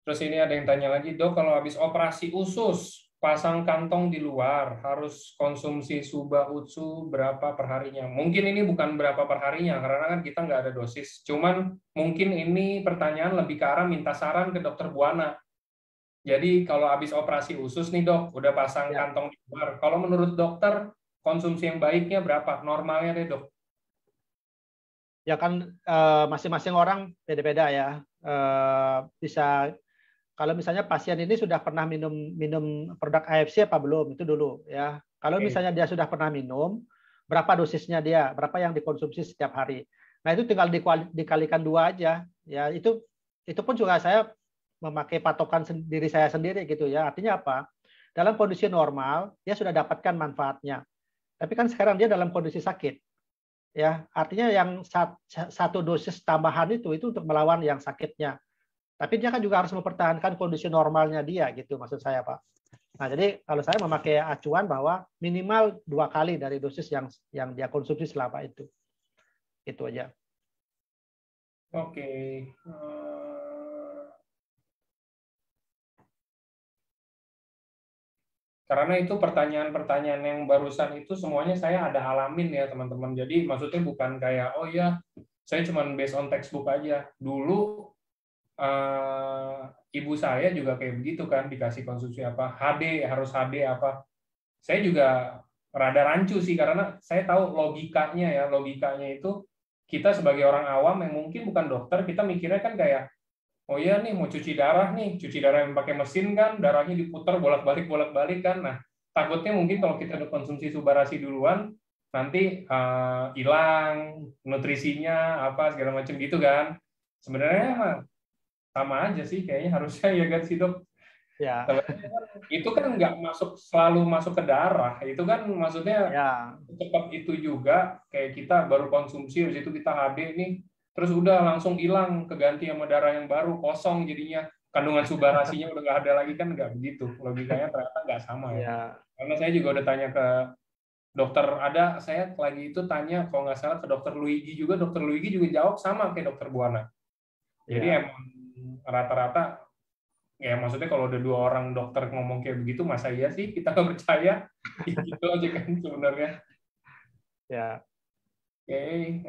Terus ini ada yang tanya lagi, dok kalau habis operasi usus pasang kantong di luar harus konsumsi Suba Utsu berapa perharinya? Mungkin ini bukan berapa perharinya karena kan kita nggak ada dosis. Cuman mungkin ini pertanyaan lebih ke arah minta saran ke dokter Buana. Jadi kalau habis operasi usus nih dok, udah pasang Ya, kantong di luar. Kalau menurut dokter, konsumsi yang baiknya berapa? Normalnya deh dok. ya kan masing-masing orang beda-beda ya. Bisa kalau misalnya pasien ini sudah pernah minum minum produk AFC apa belum itu dulu ya. Kalau Oke. misalnya dia sudah pernah minum, berapa dosisnya dia, berapa yang dikonsumsi setiap hari. Nah itu tinggal dikalikan 2 aja. Ya itu pun juga saya memakai patokan diri saya sendiri gitu ya. Artinya apa? Dalam kondisi normal dia sudah dapatkan manfaatnya. Tapi kan sekarang dia dalam kondisi sakit. Ya, artinya yang satu dosis tambahan itu untuk melawan yang sakitnya. Tapi dia kan juga harus mempertahankan kondisi normalnya dia gitu maksud saya Pak. Nah jadi kalau saya memakai acuan bahwa minimal 2 kali dari dosis yang dia konsumsi selama itu aja. Oke. Karena itu pertanyaan-pertanyaan yang barusan itu semuanya saya ada alamin ya teman-teman. Jadi maksudnya bukan kayak oh ya saya cuma based on textbook aja. Dulu ibu saya juga kayak begitu kan dikasih konsumsi apa HD harus HD apa. Saya juga rada rancu sih karena saya tahu logikanya ya logikanya itu kita sebagai orang awam yang mungkin bukan dokter kita mikirnya kan kayak oh iya nih mau cuci darah yang pakai mesin kan, darahnya diputar bolak-balik kan. Nah, takutnya mungkin kalau kita udah konsumsi Subarasi duluan, nanti hilang nutrisinya apa segala macam gitu kan. Sebenarnya mah sama aja sih kayaknya harusnya ya kan sih dok. Ya, Sebenarnya kan itu kan nggak selalu masuk ke darah, itu kan maksudnya ya, cepat itu juga kayak kita baru konsumsi habis itu kita HD nih terus udah langsung hilang keganti sama darah yang baru kosong jadinya kandungan subarasinya udah nggak ada lagi kan nggak begitu logikanya ternyata nggak sama ya ya, karena saya juga udah tanya ke dokter ada saya lagi itu tanya kalau nggak salah ke dokter Luigi juga jawab sama kayak dokter Buana jadi ya, emang rata-rata ya maksudnya kalau udah 2 orang dokter ngomong kayak begitu masa iya sih kita nggak percaya gitu aja kan sebenarnya. ya. Oke,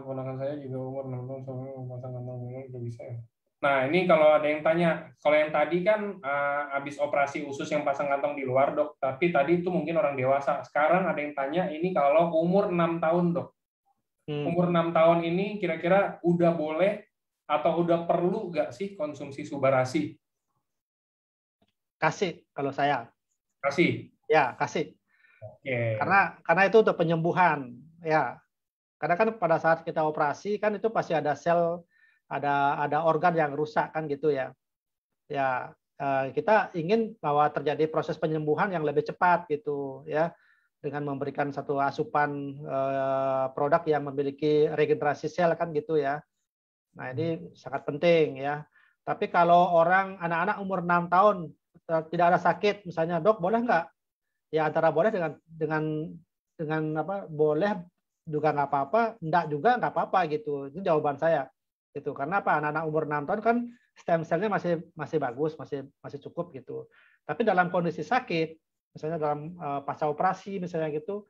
ponakan saya juga umur 6 tahun sampai memasang kantong bunga udah bisa ya. Nah, ini kalau ada yang tanya, kalau yang tadi kan habis operasi usus yang pasang kantong di luar, dok. Tapi tadi itu mungkin orang dewasa. Sekarang ada yang tanya, ini kalau umur 6 tahun, dok. Hmm. Umur 6 tahun ini kira-kira udah boleh atau udah perlu nggak sih konsumsi Subarasi? Kasih kalau saya. Kasih. Ya, kasih. Oke. Karena itu untuk penyembuhan, ya. Karena kan pada saat kita operasi kan itu pasti ada sel, ada organ yang rusak kan gitu ya. Ya, kita ingin bahwa terjadi proses penyembuhan yang lebih cepat gitu ya, dengan memberikan satu asupan produk yang memiliki regenerasi sel kan gitu ya. Nah ini sangat penting ya. Tapi kalau anak-anak umur 6 tahun tidak ada sakit, misalnya dok boleh nggak? Ya antara boleh dengan apa? Boleh juga nggak apa-apa, enggak juga nggak apa-apa gitu. Itu jawaban saya. Gitu. Karena apa? Anak-anak umur 6 tahun kan stem cell-nya masih bagus, masih cukup gitu. Tapi dalam kondisi sakit, misalnya dalam pasca operasi misalnya gitu,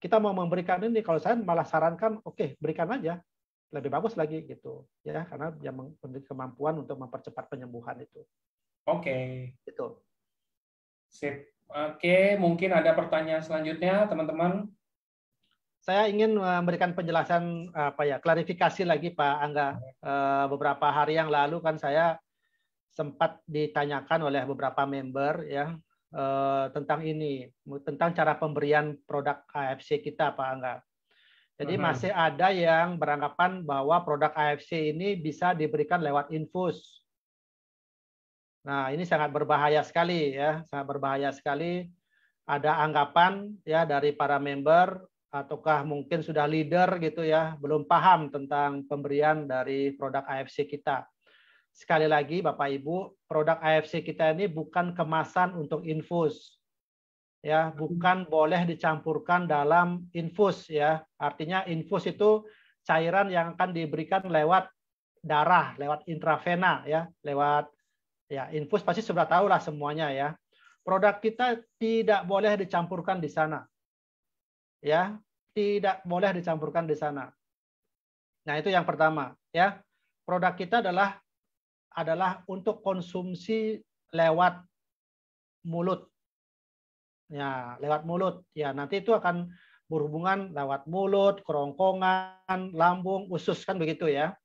kita mau memberikan ini, kalau saya malah sarankan, oke, berikan aja, lebih bagus lagi gitu, ya, karena dia memiliki kemampuan untuk mempercepat penyembuhan itu. Oke. Itu. Sip. Oke, mungkin ada pertanyaan selanjutnya, teman-teman. Saya ingin memberikan penjelasan klarifikasi lagi Pak Angga. Beberapa hari yang lalu kan saya sempat ditanyakan oleh beberapa member ya tentang cara pemberian produk AFC kita Pak Angga. Jadi masih ada yang beranggapan bahwa produk AFC ini bisa diberikan lewat infus. Nah, ini sangat berbahaya sekali ya, sangat berbahaya sekali. Ada anggapan ya dari para member ataukah mungkin sudah leader gitu ya, belum paham tentang pemberian dari produk AFC kita. Sekali lagi Bapak Ibu, produk AFC kita ini bukan kemasan untuk infus. Ya, bukan boleh dicampurkan dalam infus ya. Artinya infus itu cairan yang akan diberikan lewat darah, lewat intravena ya, lewat ya infus pasti sudah tahu lah semuanya ya. Produk kita tidak boleh dicampurkan di sana. Ya, tidak boleh dicampurkan di sana. Nah, itu yang pertama ya. Produk kita adalah untuk konsumsi lewat mulut. Ya, lewat mulut. Ya, nanti itu akan berhubungan lewat mulut, kerongkongan, lambung, usus kan begitu ya.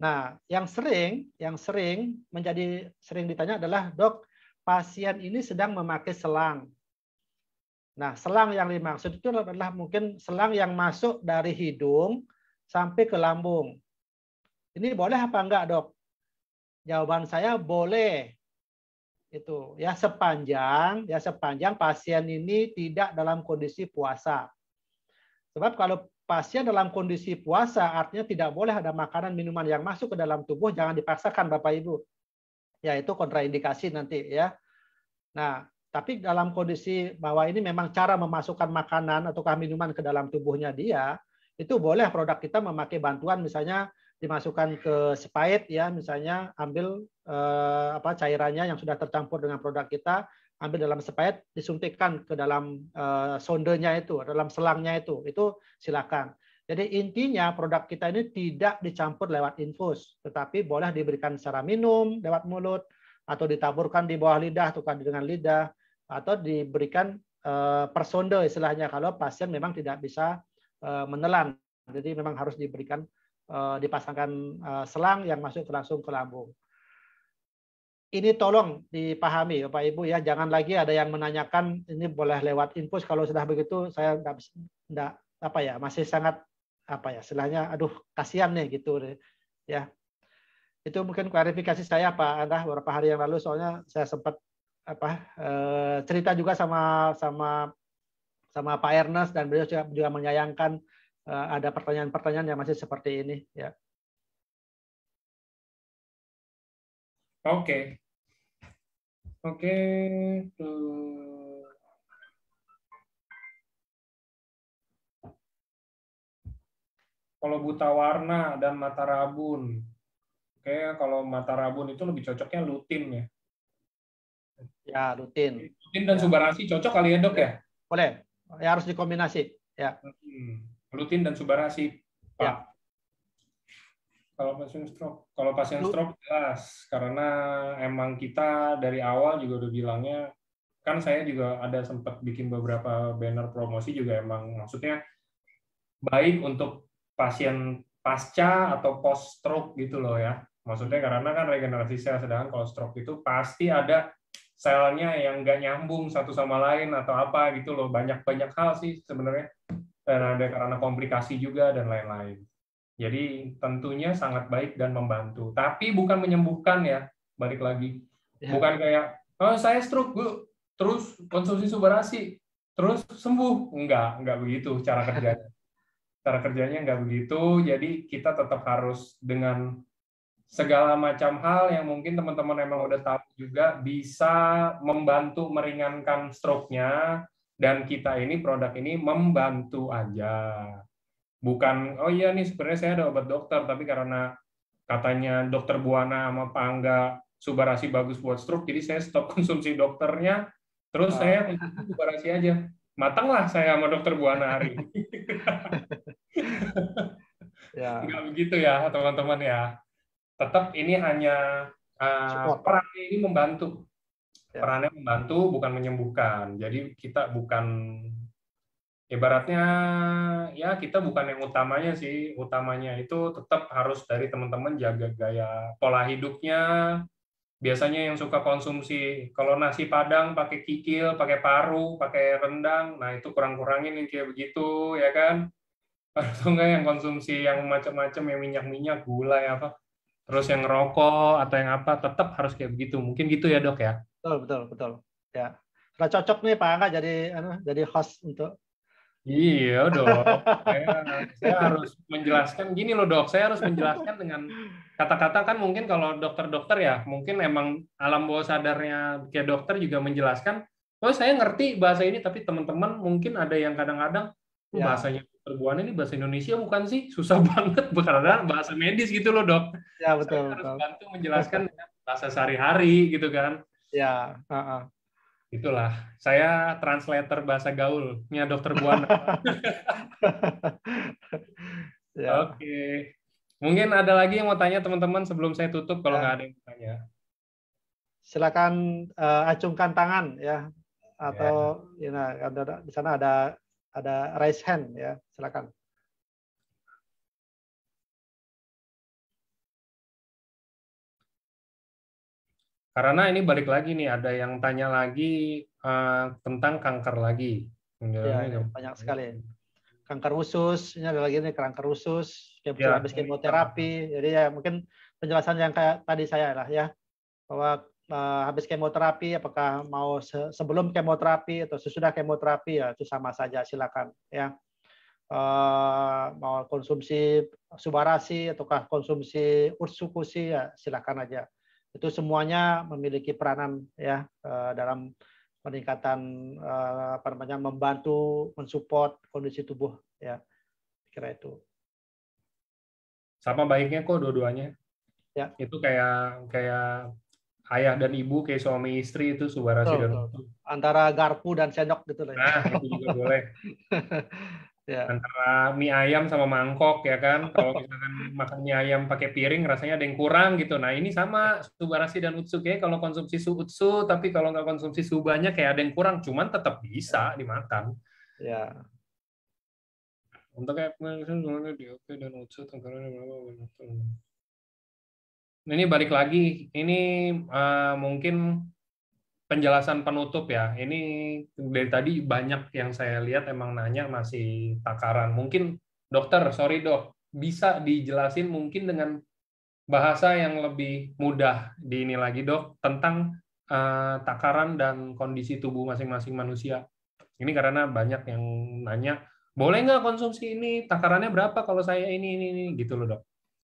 Nah, yang sering menjadi sering ditanya adalah, "Dok, pasien ini sedang memakai selang." Nah, selang yang dimaksud itu adalah mungkin selang yang masuk dari hidung sampai ke lambung. Ini boleh apa enggak, Dok? Jawaban saya boleh. Itu ya sepanjang pasien ini tidak dalam kondisi puasa. Sebab kalau pasien dalam kondisi puasa artinya tidak boleh ada makanan minuman yang masuk ke dalam tubuh, jangan dipaksakan Bapak Ibu. Ya, itu kontraindikasi nanti ya. Nah, tapi dalam kondisi bahwa ini memang cara memasukkan makanan atau minuman ke dalam tubuhnya dia, itu boleh produk kita memakai bantuan, misalnya dimasukkan ke spait ya, misalnya ambil cairannya yang sudah tercampur dengan produk kita, ambil dalam spait, disuntikkan ke dalam sondenya itu, dalam selangnya itu silakan. Jadi intinya produk kita ini tidak dicampur lewat infus, tetapi boleh diberikan secara minum lewat mulut, atau ditaburkan di bawah lidah atau dengan lidah, atau diberikan per sonde istilahnya kalau pasien memang tidak bisa menelan. Jadi memang harus diberikan dipasangkan selang yang masuk langsung ke lambung. Ini tolong dipahami Bapak Ibu ya, jangan lagi ada yang menanyakan ini boleh lewat infus, kalau sudah begitu saya masih sangat istilahnya aduh kasihan nih gitu ya. Itu mungkin klarifikasi saya Pak Anda beberapa hari yang lalu, soalnya saya sempat cerita juga sama Pak Ernest, dan beliau juga menyayangkan ada pertanyaan-pertanyaan yang masih seperti ini ya. Oke. Kalau buta warna dan mata rabun, kalau mata rabun itu lebih cocoknya lutin ya. Ya, lutin. Lutin dan subarasi cocok kali ya dok ya? Boleh. Ya, harus dikombinasi. Ya. Lutin dan subarasi, Pak. Ya. Kalau pasien stroke jelas, karena emang kita dari awal juga udah bilangnya, kan saya juga ada sempat bikin beberapa banner promosi juga, emang maksudnya baik untuk pasien pasca atau post stroke gitu loh ya. Maksudnya karena kan regenerasi sel, sedangkan kalau stroke itu pasti ada selnya yang nggak nyambung satu sama lain atau apa gitu loh. Banyak hal sih sebenarnya. Dan ada karena komplikasi juga dan lain-lain. Jadi tentunya sangat baik dan membantu. Tapi bukan menyembuhkan ya, balik lagi. Bukan kayak, oh saya stroke Bu, terus konsumsi subarasi, terus sembuh. Enggak begitu cara kerjanya. Cara kerjanya nggak begitu, jadi kita tetap harus dengan segala macam hal yang mungkin teman-teman emang udah tahu juga bisa membantu meringankan stroke-nya, dan kita ini produk ini membantu aja. Bukan, oh iya nih sebenarnya saya ada obat dokter, tapi karena katanya dokter Buana sama Pak Angga subarasi bagus buat stroke, jadi saya stop konsumsi dokternya, terus saya konsumsi subarasi aja. Matanglah saya sama dokter Buana hari ini. Ya. Enggak begitu ya teman-teman ya. Tetap ini hanya perannya ini membantu. Perannya membantu, bukan menyembuhkan. Jadi kita bukan, ibaratnya ya kita bukan yang utamanya sih. Utamanya itu tetap harus dari teman-teman jaga gaya pola hidupnya. Biasanya yang suka konsumsi, kalau nasi Padang pakai kikil, pakai paru, pakai rendang, nah itu kurang-kurangin yang kayak begitu, ya kan? Atau enggak yang konsumsi yang macam-macam, yang minyak-minyak, gula ya apa, terus yang ngerokok atau yang apa, tetap harus kayak begitu. Mungkin gitu ya dok ya? Betul. Ya. Sudah cocok nih Pak Angga jadi host untuk. Iya dok, saya harus menjelaskan gini loh dok, saya harus menjelaskan dengan kata-kata, kan mungkin kalau dokter-dokter ya, mungkin emang alam bawah sadarnya kayak dokter juga menjelaskan, oh saya ngerti bahasa ini, tapi teman-teman mungkin ada yang kadang-kadang, bahasanya dokter Buana ini bahasa Indonesia bukan sih? Susah banget, karena bahasa medis gitu loh dok. Ya betul. Saya harus bantu menjelaskan dengan bahasa sehari-hari gitu kan. Ya. Itulah, saya translator bahasa gaulnya dokter Buana. Ya. Oke. Mungkin ada lagi yang mau tanya teman-teman sebelum saya tutup, kalau nggak ada yang mau tanya. silakan acungkan tangan ya, atau di sana ada raise hand ya, silakan. Karena ini balik lagi nih, ada yang tanya lagi tentang kanker lagi. Ya, banyak sekali. Kanker usus, ini ada lagi nih kanker usus, Ya, habis kemoterapi. Jadi ya mungkin penjelasan yang kayak tadi saya lah ya, bahwa habis kemoterapi, apakah mau sebelum kemoterapi atau sesudah kemoterapi, ya itu sama saja, silakan ya. Mau konsumsi Subarasi ataukah konsumsi Ursukusi, ya silakan aja. Itu semuanya memiliki peranan ya dalam peningkatan membantu mensupport kondisi tubuh ya, kira itu. Sama baiknya kok dua-duanya. Ya. Itu kayak ayah dan ibu, kayak suami istri, itu Subarasi dan Utsu. Antara garpu dan sendok gitu lah. Nah, itu juga boleh. Ya. Antara mie ayam sama mangkok ya kan. Kalau misalkan makan mie ayam pakai piring rasanya ada yang kurang gitu. Nah, ini sama Subarasi dan Utsu, kayak kalau konsumsi Utsu tapi kalau nggak konsumsi banyak kayak ada yang kurang, cuman tetap bisa dimakan. Ya. Untuk kayak DOP dan Utsu ini balik lagi, ini mungkin penjelasan penutup ya. Ini dari tadi banyak yang saya lihat emang nanya masih takaran. Mungkin dokter, sorry dok, bisa dijelasin mungkin dengan bahasa yang lebih mudah di ini lagi dok, tentang takaran dan kondisi tubuh masing-masing manusia. Ini karena banyak yang nanya, boleh nggak konsumsi ini, takarannya berapa kalau saya ini gitu loh dok.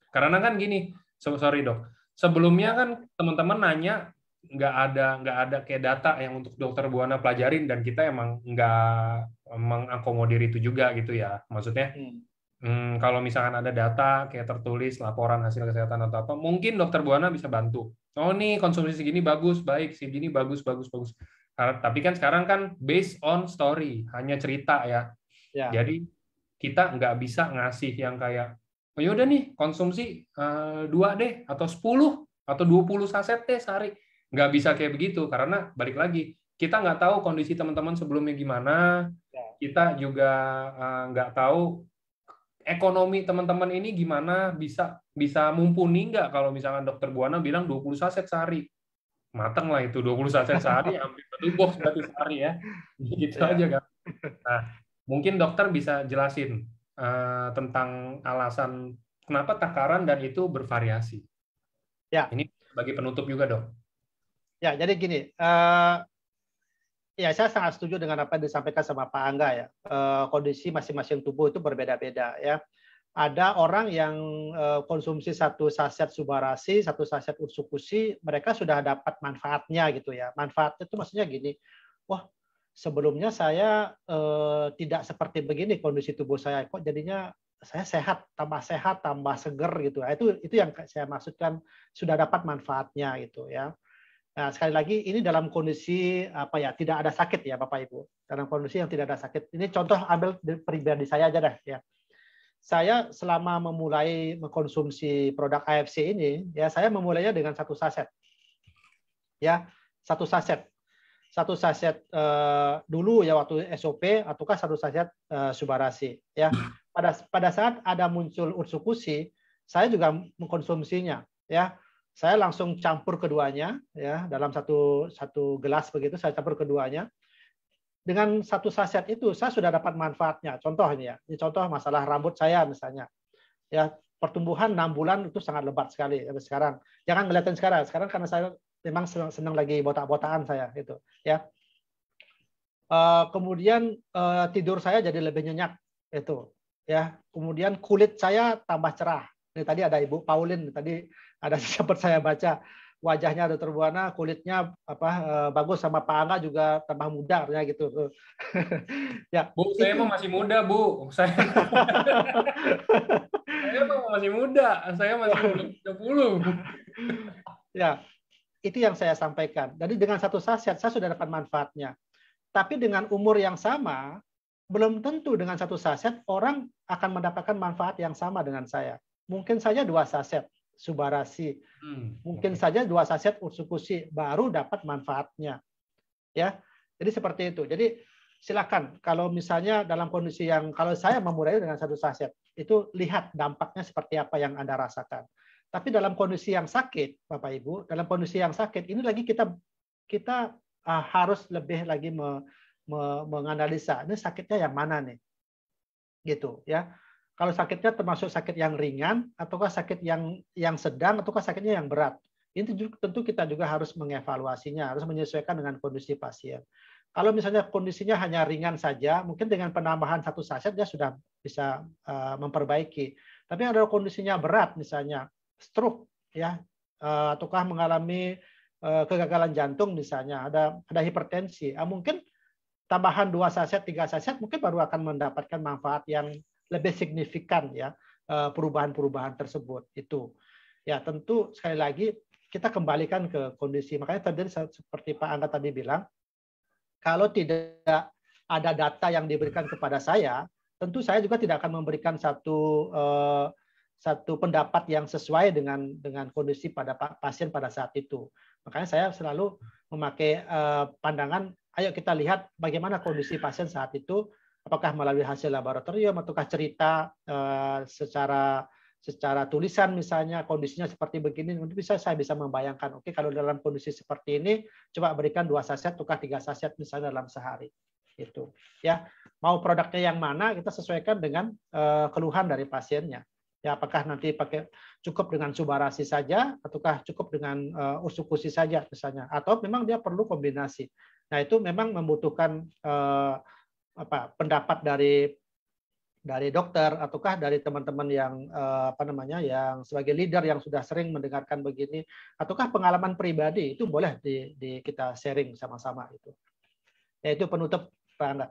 Karena kan gini, sorry dok, sebelumnya kan teman-teman nanya, nggak ada kayak data yang untuk dokter Buana pelajarin, dan kita emang nggak mengakomodir itu juga gitu ya. Maksudnya kalau misalkan ada data kayak tertulis laporan hasil kesehatan atau apa, mungkin dokter Buana bisa bantu. Oh nih konsumsi segini bagus, baik, segini bagus. Tapi kan sekarang kan based on story, hanya cerita ya. Jadi kita nggak bisa ngasih yang kayak, oh yaudah nih konsumsi 2 deh, atau 10 atau 20 saset deh sehari. Nggak bisa kayak begitu, karena balik lagi, kita nggak tahu kondisi teman-teman sebelumnya gimana, kita juga nggak tahu ekonomi teman-teman ini gimana, bisa mumpuni nggak kalau misalkan dokter Buana bilang 20 saset sehari. Mateng lah itu, 20 saset sehari, hampir 1 box berarti sehari ya. Gitu aja kan. Nah, mungkin dokter bisa jelasin tentang alasan kenapa takaran dan itu bervariasi. Ya. Ini bagi penutup juga dok. Ya, jadi gini, ya saya sangat setuju dengan apa yang disampaikan sama Pak Angga ya. Kondisi masing-masing tubuh itu berbeda-beda ya. Ada orang yang konsumsi 1 saset Subarasi, 1 saset Ursukusi, mereka sudah dapat manfaatnya gitu ya. Manfaatnya itu maksudnya gini, wah sebelumnya saya tidak seperti begini kondisi tubuh saya, kok jadinya saya sehat, tambah seger gitu. Itu yang saya maksudkan, sudah dapat manfaatnya gitu ya. Nah, sekali lagi ini dalam kondisi tidak ada sakit ya Bapak Ibu. Dalam kondisi yang tidak ada sakit. Ini contoh ambil pribadi saya aja dah ya. Saya selama memulai mengkonsumsi produk AFC ini ya, saya memulainya dengan 1 saset. Ya, 1 saset. 1 saset dulu ya waktu SOP, ataukah 1 saset Subarasi ya. Pada saat ada muncul Ursukusi, saya juga mengkonsumsinya ya. Saya langsung campur keduanya ya, dalam satu gelas begitu saya campur keduanya. Dengan 1 saset itu saya sudah dapat manfaatnya. Contoh ini ya. Ini contoh masalah rambut saya misalnya. Ya, pertumbuhan 6 bulan itu sangat lebat sekali sekarang. Jangan ngeliatin sekarang. Sekarang karena saya memang senang lagi botak-botakan saya gitu ya. Kemudian tidur saya jadi lebih nyenyak itu ya. Kemudian kulit saya tambah cerah. Ini tadi ada Ibu Pauline, tadi ada sempat saya baca wajahnya Dr. Buana, kulitnya bagus, sama Pak Angga juga tambah muda ya gitu. Ya, Bu, saya mah masih muda, Bu. Saya mah masih muda. Saya masih belum 30. Ya, itu yang saya sampaikan. Jadi dengan 1 saset saya sudah dapat manfaatnya. Tapi dengan umur yang sama, belum tentu dengan 1 saset orang akan mendapatkan manfaat yang sama dengan saya. Mungkin saja 2 saset. Subarasi. Mungkin saja 2 saset Utsukushi baru dapat manfaatnya. Ya. Jadi seperti itu. Jadi silakan kalau misalnya dalam kondisi yang kalau saya memulai dengan 1 saset, itu lihat dampaknya seperti apa yang Anda rasakan. Tapi dalam kondisi yang sakit, Bapak Ibu, dalam kondisi yang sakit ini lagi kita harus lebih lagi menganalisa ini sakitnya yang mana nih. Gitu ya. Kalau sakitnya termasuk sakit yang ringan, ataukah sakit yang sedang, ataukah sakitnya yang berat. Ini tentu kita juga harus mengevaluasinya, harus menyesuaikan dengan kondisi pasien. Kalau misalnya kondisinya hanya ringan saja, mungkin dengan penambahan 1 saset dia sudah bisa memperbaiki. Tapi ada kondisinya berat, misalnya stroke, ya, ataukah mengalami kegagalan jantung, misalnya ada hipertensi, mungkin tambahan 2 saset, 3 saset mungkin baru akan mendapatkan manfaat yang lebih signifikan ya perubahan-perubahan tersebut itu. Ya tentu sekali lagi kita kembalikan ke kondisi. Makanya tadi seperti Pak Angga tadi bilang, kalau tidak ada data yang diberikan kepada saya, tentu saya juga tidak akan memberikan satu pendapat yang sesuai dengan kondisi pada pasien pada saat itu. Makanya saya selalu memakai pandangan, ayo kita lihat bagaimana kondisi pasien saat itu, apakah melalui hasil laboratorium ataukah cerita secara tulisan misalnya kondisinya seperti begini, untuk saya bisa membayangkan, oke kalau dalam kondisi seperti ini coba berikan 2 saset ataukah 3 saset misalnya dalam sehari. Itu ya, mau produknya yang mana kita sesuaikan dengan keluhan dari pasiennya. Ya, apakah nanti cukup dengan Subarasi saja ataukah cukup dengan Utsukushi saja misalnya, atau memang dia perlu kombinasi. Nah, itu memang membutuhkan pendapat dari dokter ataukah dari teman-teman yang yang sebagai leader yang sudah sering mendengarkan begini, ataukah pengalaman pribadi itu boleh kita sharing sama-sama itu. Ya, itu penutup Pak Angga.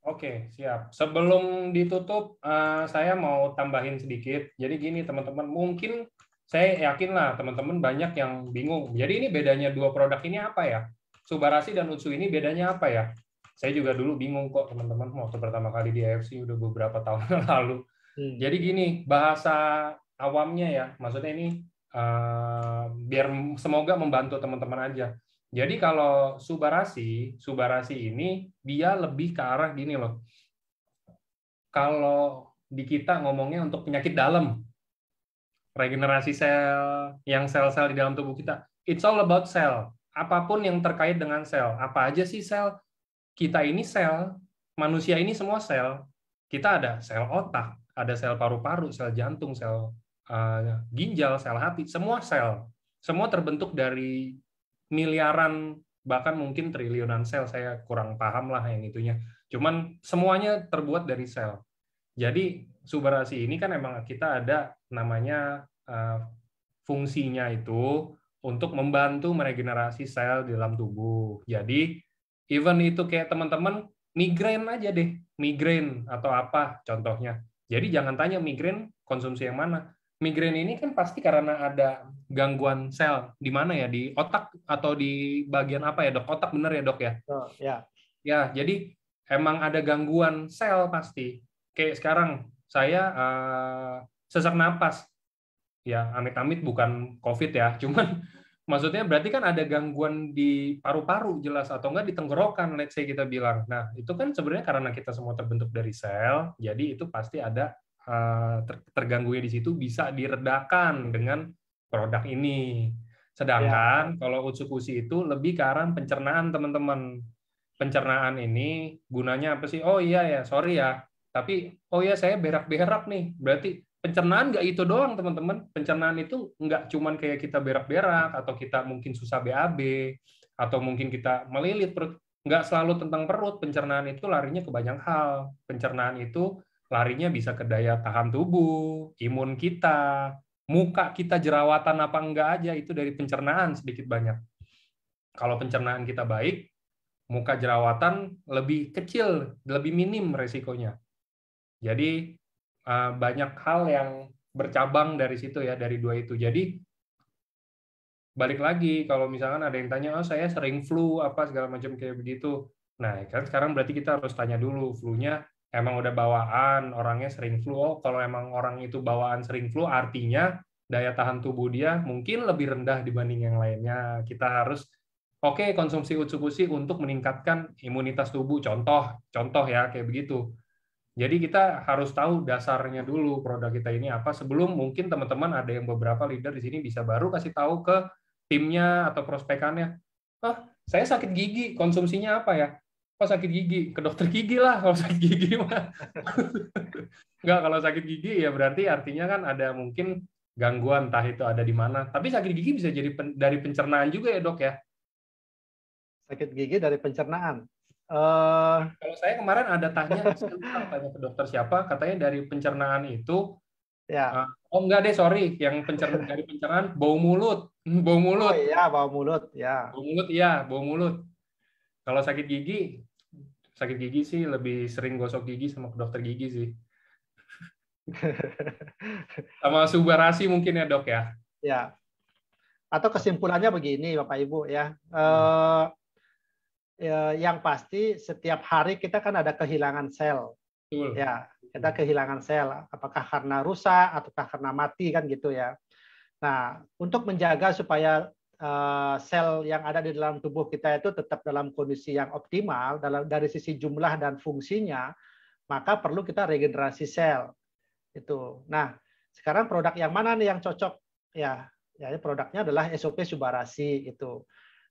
Oke, siap. Sebelum ditutup, saya mau tambahin sedikit. Jadi gini teman-teman, mungkin saya yakin lah teman-teman banyak yang bingung. Jadi ini bedanya 2 produk ini apa ya? Subarasi dan Utsu ini bedanya apa ya? Saya juga dulu bingung kok teman-teman, waktu pertama kali di AFC udah beberapa tahun lalu. Jadi gini, bahasa awamnya ya, maksudnya ini biar semoga membantu teman-teman aja. Jadi kalau Subarasi ini dia lebih ke arah gini loh. Kalau di kita ngomongnya untuk penyakit dalam, regenerasi sel, yang sel-sel di dalam tubuh kita, it's all about sel. Apapun yang terkait dengan sel. Apa aja sih sel? Kita ini sel, manusia ini semua sel. Kita ada sel otak, ada sel paru-paru, sel jantung, sel ginjal, sel hati, semua sel. Semua terbentuk dari miliaran, bahkan mungkin triliunan sel, saya kurang paham lah yang itunya. Cuman semuanya terbuat dari sel. Jadi Subarasi ini kan emang kita ada namanya fungsinya itu untuk membantu meregenerasi sel di dalam tubuh. Jadi even itu kayak teman-teman migrain aja deh, migrain atau apa contohnya. Jadi jangan tanya migrain konsumsi yang mana. Migrain ini kan pasti karena ada gangguan sel di mana ya, di otak atau di bagian apa ya dok? Otak bener ya dok ya? Oh, ya. Ya, jadi emang ada gangguan sel pasti. Kayak sekarang saya sesak napas, ya amit-amit bukan COVID ya, cuman maksudnya berarti kan ada gangguan di paru-paru jelas atau enggak di tenggorokan, let's say kita bilang. Nah itu kan sebenarnya karena kita semua terbentuk dari sel, jadi itu pasti ada terganggunya di situ bisa diredakan dengan produk ini. Sedangkan kalau Utsukushi itu lebih ke arah pencernaan teman-teman. Pencernaan ini gunanya apa sih? Oh iya ya, sorry ya. Tapi oh ya saya berak-berak nih. Berarti pencernaan nggak itu doang teman-teman. Pencernaan itu nggak cuman kayak kita berak-berak atau kita mungkin susah BAB atau mungkin kita melilit perut. Nggak selalu tentang perut. Pencernaan itu larinya ke banyak hal. Pencernaan itu larinya bisa ke daya tahan tubuh, imun kita, muka kita jerawatan apa enggak aja itu dari pencernaan sedikit banyak. Kalau pencernaan kita baik, muka jerawatan lebih kecil, lebih minim resikonya. Jadi banyak hal yang bercabang dari situ ya, dari 2 itu. Jadi balik lagi kalau misalkan ada yang tanya, oh saya sering flu apa segala macam kayak begitu. Nah kan sekarang berarti kita harus tanya dulu, flu-nya emang udah bawaan, orangnya sering flu. Oh kalau emang orang itu bawaan sering flu, artinya daya tahan tubuh dia mungkin lebih rendah dibanding yang lainnya. Kita harus konsumsi Utsukushi untuk meningkatkan imunitas tubuh. Contoh ya kayak begitu. Jadi kita harus tahu dasarnya dulu produk kita ini apa sebelum mungkin teman-teman ada yang beberapa leader di sini bisa baru kasih tahu ke timnya atau prospekannya. Saya sakit gigi, konsumsinya apa ya? Sakit gigi, ke dokter gigi lah kalau sakit gigi mah. Enggak, kalau sakit gigi ya berarti artinya kan ada mungkin gangguan, entah itu ada di mana. Tapi sakit gigi bisa jadi dari pencernaan juga ya, Dok ya? Sakit gigi dari pencernaan. Kalau saya kemarin ada tanya ke dokter siapa, katanya dari pencernaan itu. Ya. Enggak deh, sorry. Yang dari pencernaan bau mulut. Bau mulut. Oh iya, bau mulut. Ya. Bau mulut, iya. Bau mulut. Kalau sakit gigi sih lebih sering gosok gigi sama ke dokter gigi sih. Sama Subarasi mungkin ya, Dok ya? Ya. Atau kesimpulannya begini, Bapak Ibu ya. Yang pasti setiap hari kita kan ada kehilangan sel. Betul. Ya, kita kehilangan sel. Apakah karena rusak ataukah karena mati kan gitu ya. Nah, untuk menjaga supaya sel yang ada di dalam tubuh kita itu tetap dalam kondisi yang optimal dari sisi jumlah dan fungsinya, maka perlu kita regenerasi sel. Itu. Nah, sekarang produk yang mana nih yang cocok? Ya, produknya adalah SOP Subarasi itu.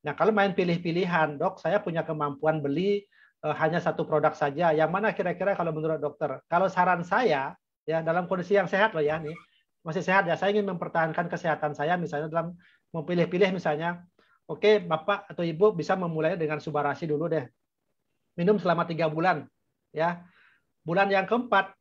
Nah, kalau main pilih-pilihan, Dok, saya punya kemampuan beli hanya satu produk saja. Yang mana kira-kira kalau menurut dokter? Kalau saran saya, ya dalam kondisi yang sehat loh ya nih, masih sehat ya. Saya ingin mempertahankan kesehatan saya, misalnya dalam memilih-pilih misalnya, oke, Bapak atau Ibu bisa memulai dengan Subarasi dulu deh. Minum selama 3 bulan, ya. Bulan yang keempat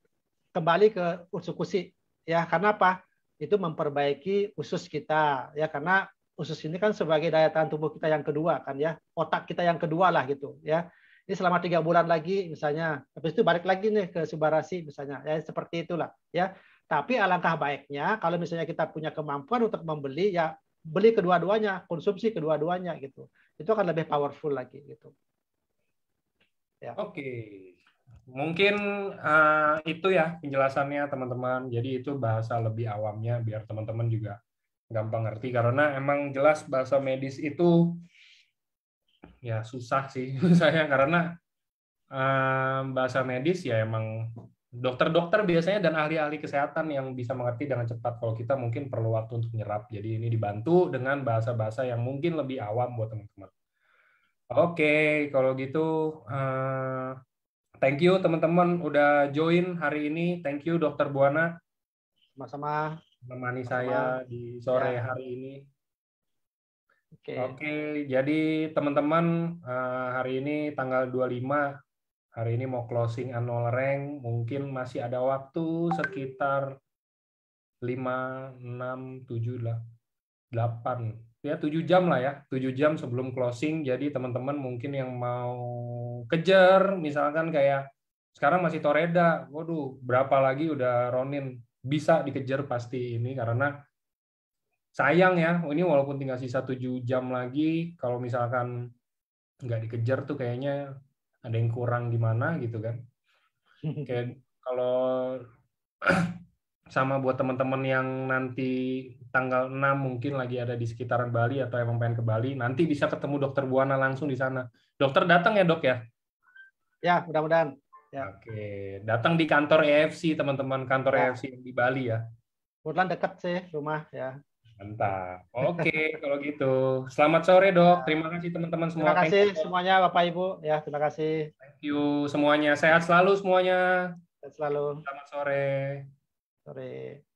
kembali ke Utsukushi, ya. Karena apa? Itu memperbaiki usus kita, ya. Karena usus ini kan sebagai daya tahan tubuh kita yang kedua kan ya, otak kita yang kedua lah gitu ya. Ini selama 3 bulan lagi misalnya, habis itu balik lagi nih ke Subarasi misalnya, ya seperti itulah ya. Tapi alangkah baiknya kalau misalnya kita punya kemampuan untuk membeli, ya beli kedua-duanya, konsumsi kedua-duanya gitu. Itu akan lebih powerful lagi gitu. Ya. Oke. Mungkin itu ya penjelasannya teman-teman. Jadi itu bahasa lebih awamnya biar teman-teman juga gampang ngerti, karena emang jelas bahasa medis itu ya susah sih saya, karena bahasa medis ya emang dokter-dokter biasanya dan ahli-ahli kesehatan yang bisa mengerti dengan cepat. Kalau kita mungkin perlu waktu untuk menyerap. Jadi ini dibantu dengan bahasa-bahasa yang mungkin lebih awam buat teman-teman. Oke, kalau gitu thank you teman-teman udah join hari ini. Thank you Dokter Buana. Sama-sama. Menemani saya di sore hari ini. Oke, jadi teman-teman hari ini tanggal 25, hari ini mau closing annual rank, mungkin masih ada waktu sekitar 5, 6, 7, 8, ya 7 jam lah ya, 7 jam sebelum closing. Jadi teman-teman mungkin yang mau kejar, misalkan kayak sekarang masih Toreda, waduh berapa lagi udah Ronin, bisa dikejar pasti ini, karena sayang ya, ini walaupun tinggal sisa 7 jam lagi, kalau misalkan nggak dikejar tuh kayaknya ada yang kurang gimana gitu kan. Kayak kalau sama buat teman-teman yang nanti tanggal 6 mungkin lagi ada di sekitaran Bali atau emang pengen ke Bali, nanti bisa ketemu Dokter Buana langsung di sana. Dokter datang ya dok ya? Ya, mudah-mudahan. Ya. Oke, datang di kantor EFC teman-teman, kantor EFC di Bali ya. Kebetulan dekat sih rumah ya. Mantap. Oke, kalau gitu. Selamat sore dok. Terima kasih teman-teman semua. Terima kasih semuanya Bapak Ibu ya. Terima kasih. Thank you semuanya. Sehat selalu semuanya. Sehat selalu. Selamat sore. Sore.